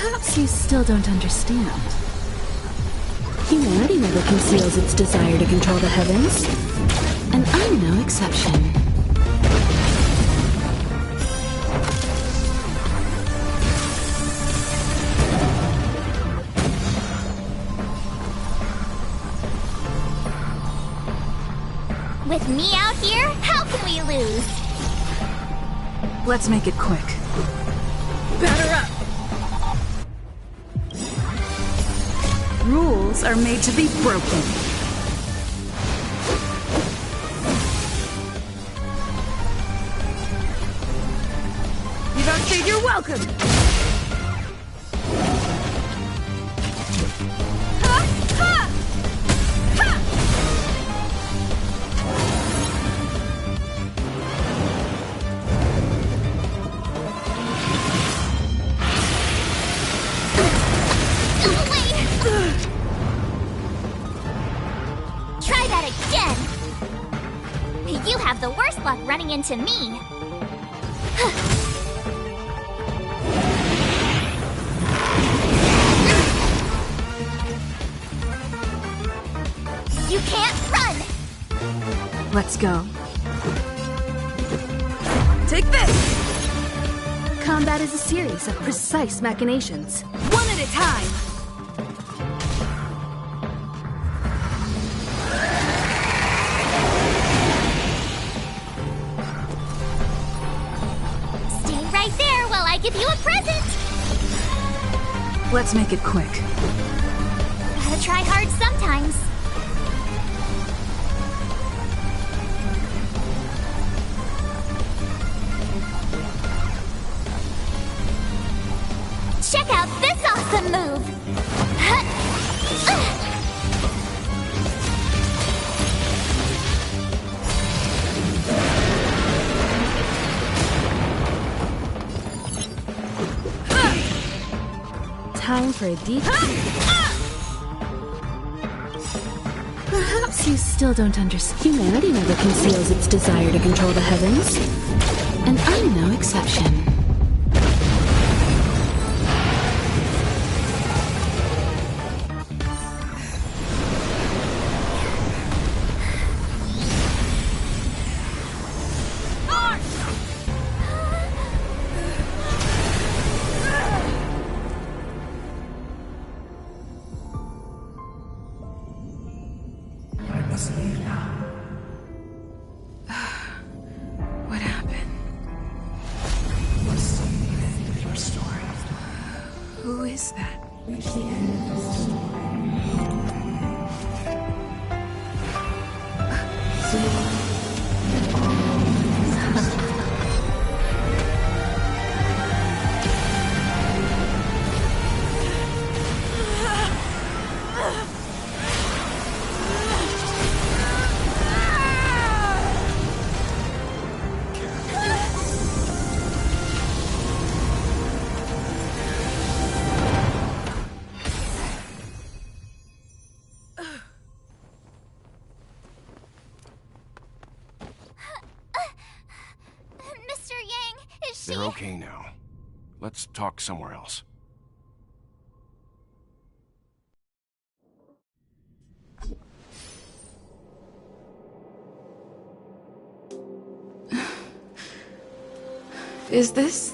G: Perhaps you still don't understand. Humanity never conceals its desire to control the heavens, and I'm no exception.
B: With me out here, how can we lose?
E: Let's make it quick. Batter up! Rules are made to be broken. You don't say you're welcome!
B: Try that again! You have the worst luck running into me! You can't run!
E: Let's go. Take this!
G: Combat is a series of precise machinations.
E: One at a time!
B: Stay right there while I give you a present!
E: Let's make it quick.
B: Gotta try hard sometimes. Check out this awesome move!
G: Time for a deep... Perhaps you still don't understand. Humanity never conceals its desire to control the heavens, and I'm no exception.
E: What happened?
M: What's the end of your story?
E: Who is that?
M: Reach the end of the
B: Mr. Yang, is she...
N: They're okay now. Let's talk somewhere else.
E: Is this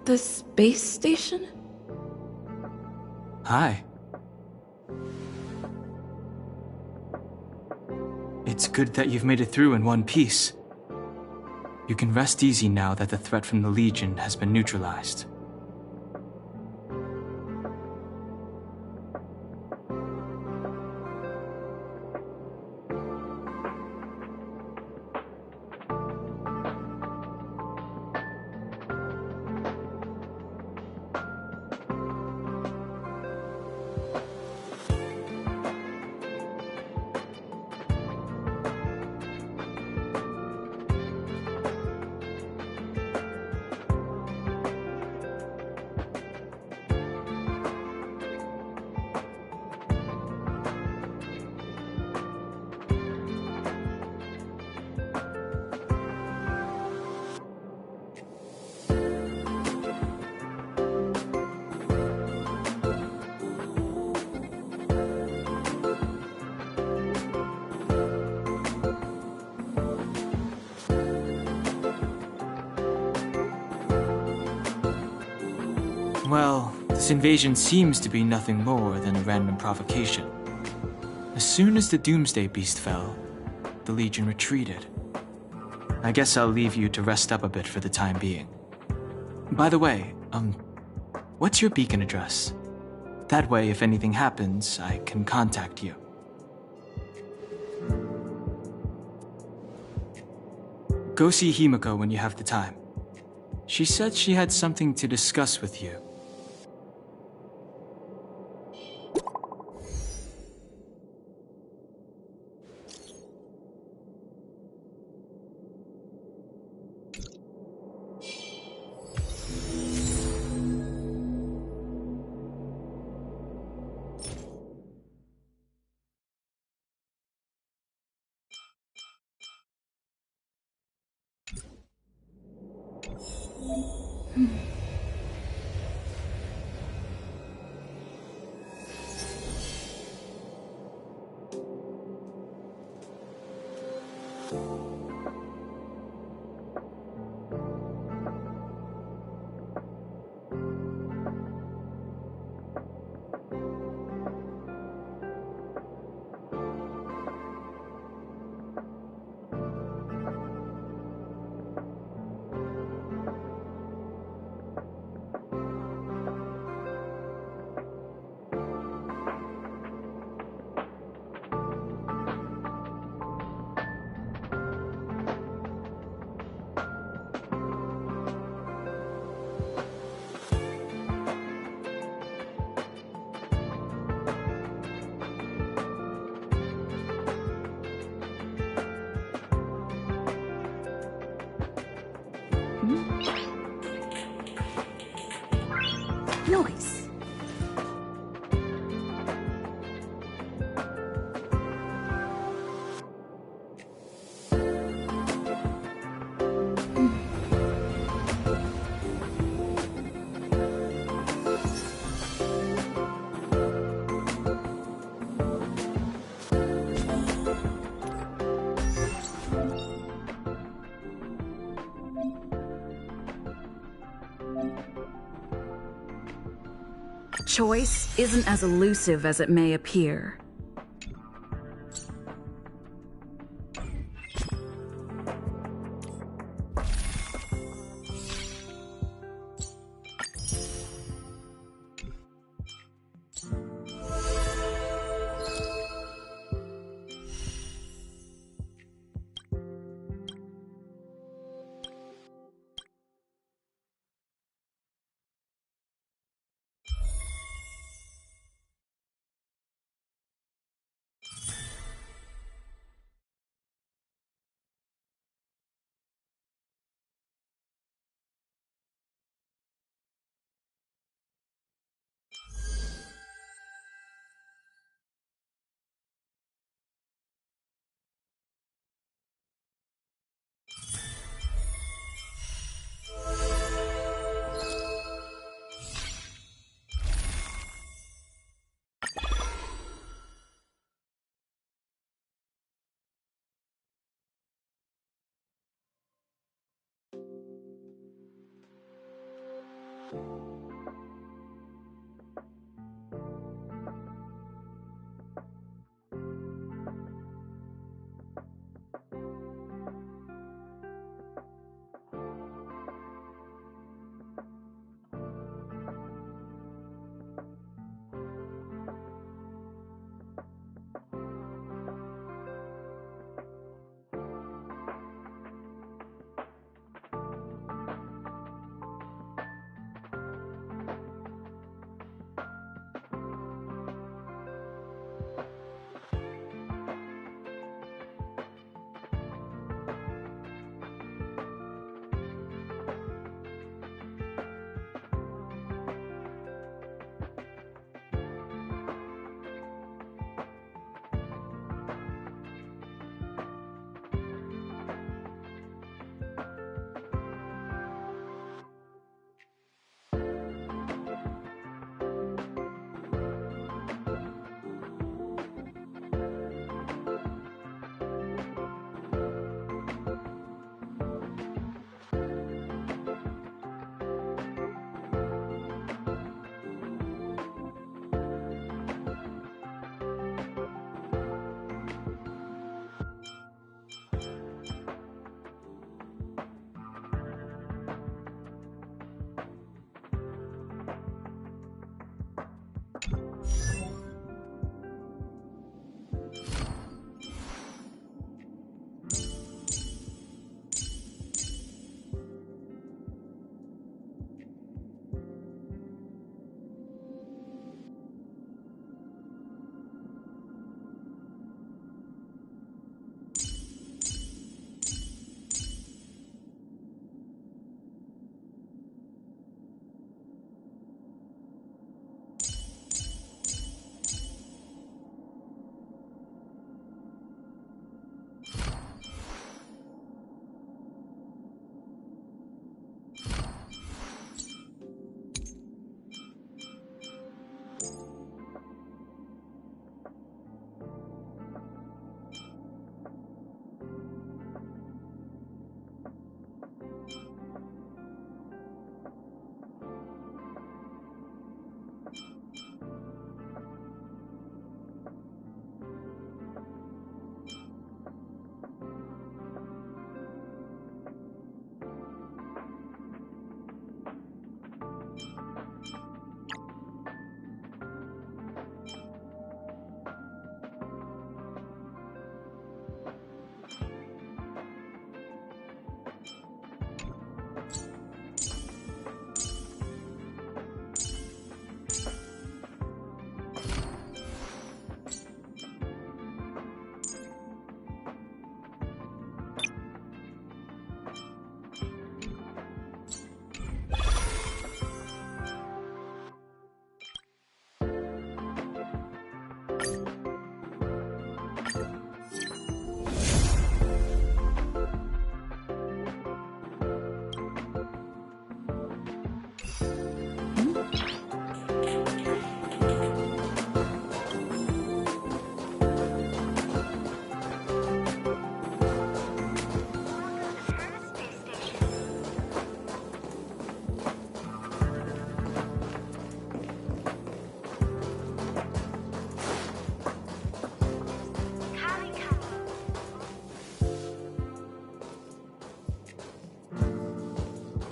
E: the space station?
D: Hi. It's good that you've made it through in one piece. You can rest easy now that the threat from the Legion has been neutralized. Well, this invasion seems to be nothing more than a random provocation. As soon as the Doomsday Beast fell, the Legion retreated. I guess I'll leave you to rest up a bit for the time being. By the way, what's your beacon address? That way, if anything happens, I can contact you. Go see Himiko when you have the time. She said she had something to discuss with you.
E: Noise. Choice isn't as elusive as it may appear.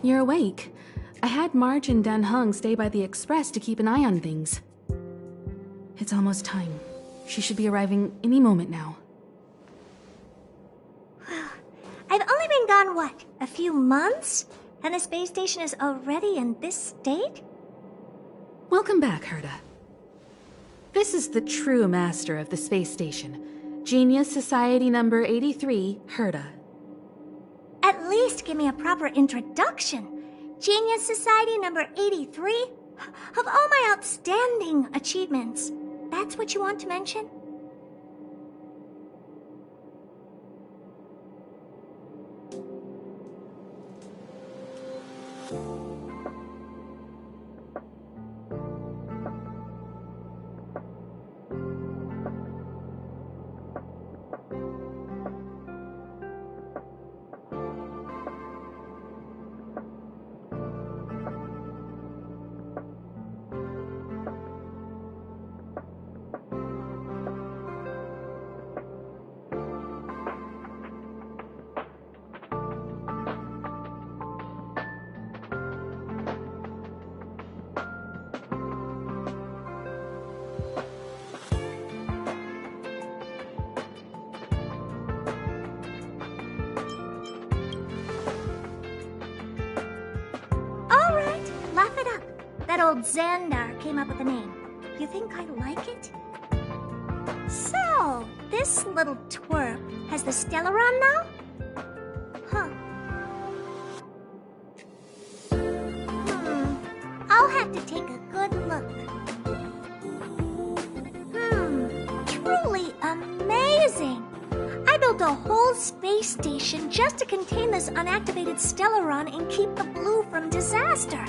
G: You're awake. I had March and Dan Hung stay by the express to keep an eye on things. It's almost time. She should be arriving any moment now.
O: I've only been gone, what, a few months? And the space station is already in this state?
G: Welcome back, Herta. This is the true master of the space station. Genius Society number 83, Herta.
O: At least give me a proper introduction. Genius Society number 83? Of all my outstanding achievements, that's what you want to mention? That old Xandar came up with a name. You think I like it? So, this little twerp has the Stellaron now? Huh. I'll have to take a good look. Truly amazing! I built a whole space station just to contain this unactivated Stellaron and keep the blue from disaster.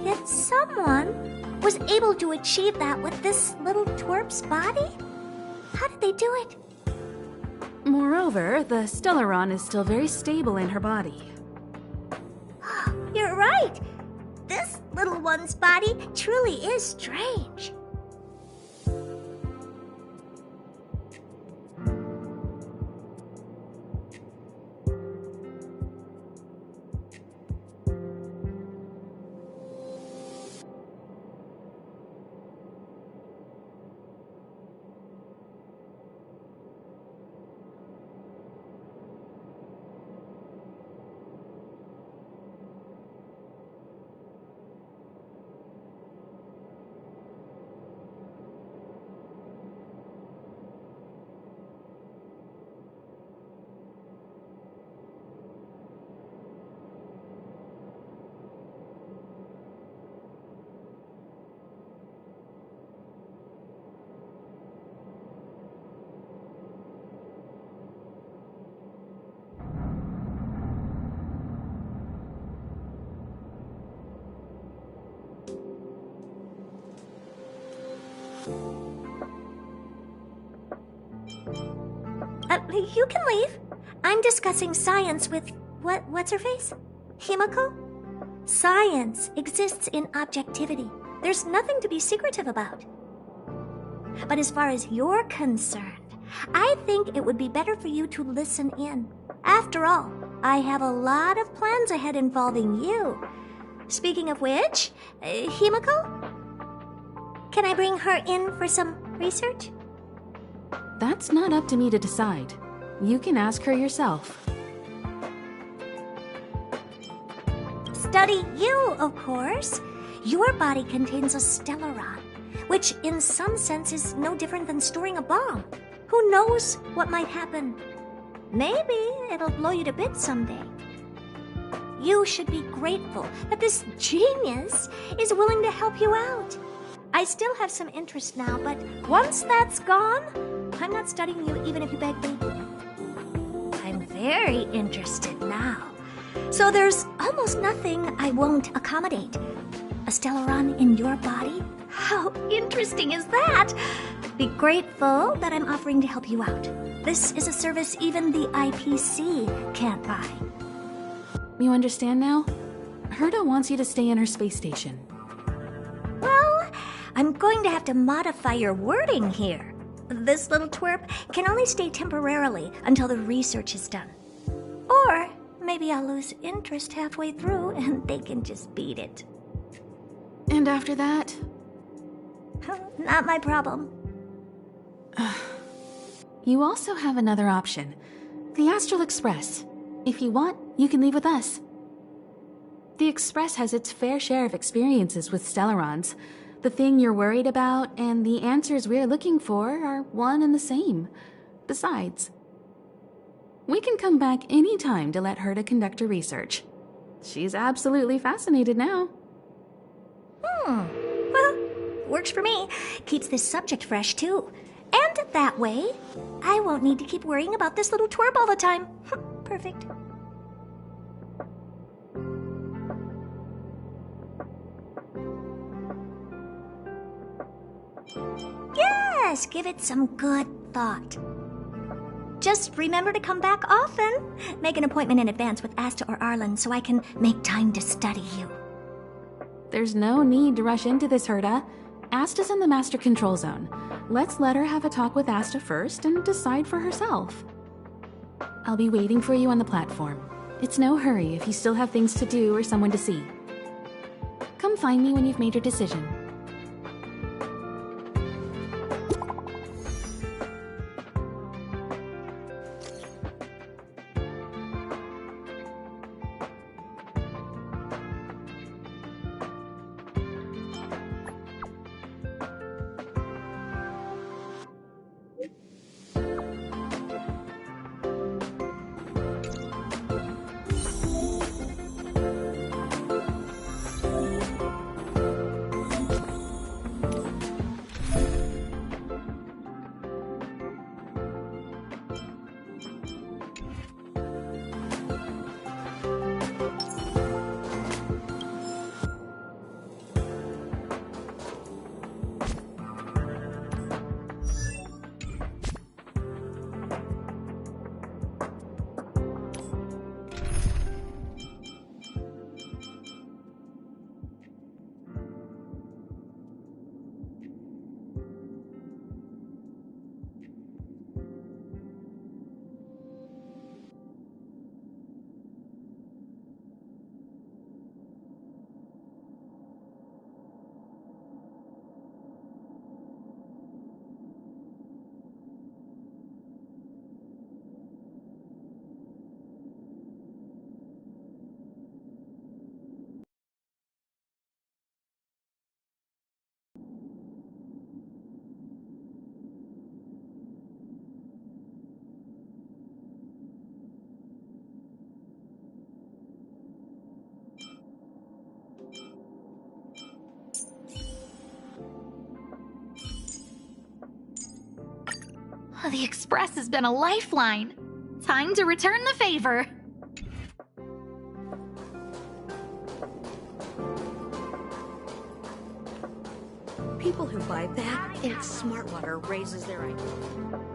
O: Yet someone was able to achieve that with this little twerp's body? How did they do it?
G: Moreover, the Stellaron is still very stable in her body.
O: You're right. This little one's body truly is strange. You can leave. I'm discussing science with, what's her face? Himiko? Science exists in objectivity. There's nothing to be secretive about. But as far as you're concerned, I think it would be better for you to listen in. After all, I have a lot of plans ahead involving you. Speaking of which, Himiko? Can I bring her in for some research?
G: That's not up to me to decide. You can ask her yourself.
O: Study you, of course. Your body contains a Stellaron, which in some sense is no different than storing a bomb. Who knows what might happen? Maybe it'll blow you to bits someday. You should be grateful that this genius is willing to help you out. I still have some interest now, but once that's gone, I'm not studying you even if you beg me. I'm very interested now. So there's almost nothing I won't accommodate. A Stellaron in your body? How interesting is that? Be grateful that I'm offering to help you out. This is a service even the IPC can't buy.
G: You understand now? Herta wants you to stay in her space station.
O: Well, I'm going to have to modify your wording here. This little twerp can only stay temporarily until the research is done. Or maybe I'll lose interest halfway through and they can just beat it.
G: And after that?
O: Not my problem.
G: You also have another option. The Astral Express. If you want, you can leave with us. The Express has its fair share of experiences with Stellarons. The thing you're worried about and the answers we're looking for are one and the same. Besides, we can come back any time to let her to conduct her research. She's absolutely fascinated now.
O: Well, works for me. Keeps this subject fresh, too. And that way, I won't need to keep worrying about this little twerp all the time. Perfect. Yes, give it some good thought. Just remember to come back often. Make an appointment in advance with Asta or Arlen so I can make time to study you.
G: There's no need to rush into this, Herta. Asta's in the Master Control Zone. Let's let her have a talk with Asta first and decide for herself. I'll be waiting for you on the platform. It's no hurry if you still have things to do or someone to see. Come find me when you've made your decision.
H: The Express has been a lifeline. Time to return the favor.
P: People who buy that think Smartwater raises their IQ.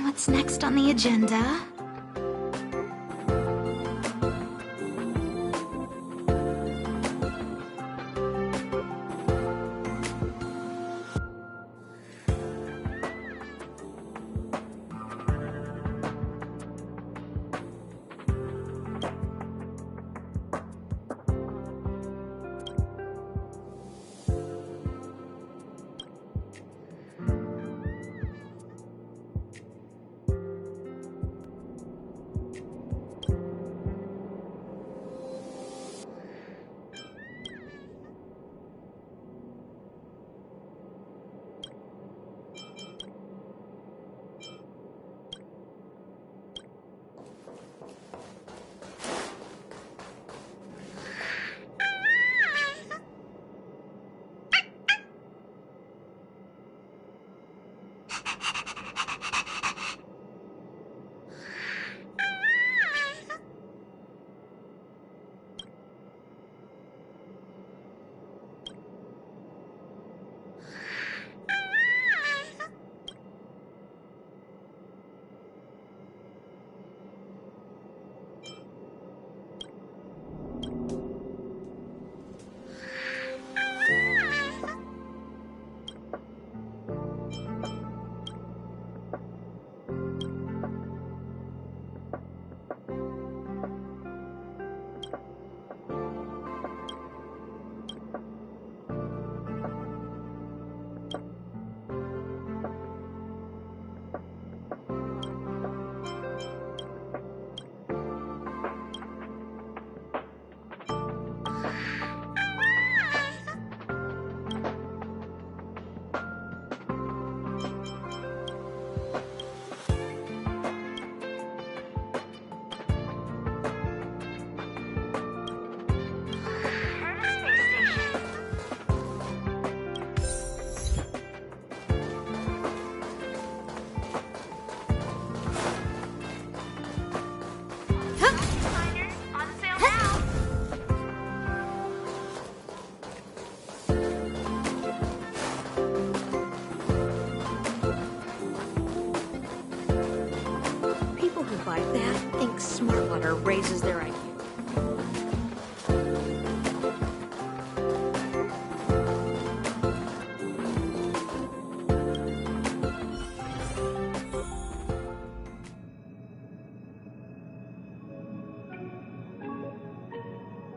H: What's next on the agenda?
P: think smart water raises their IQ?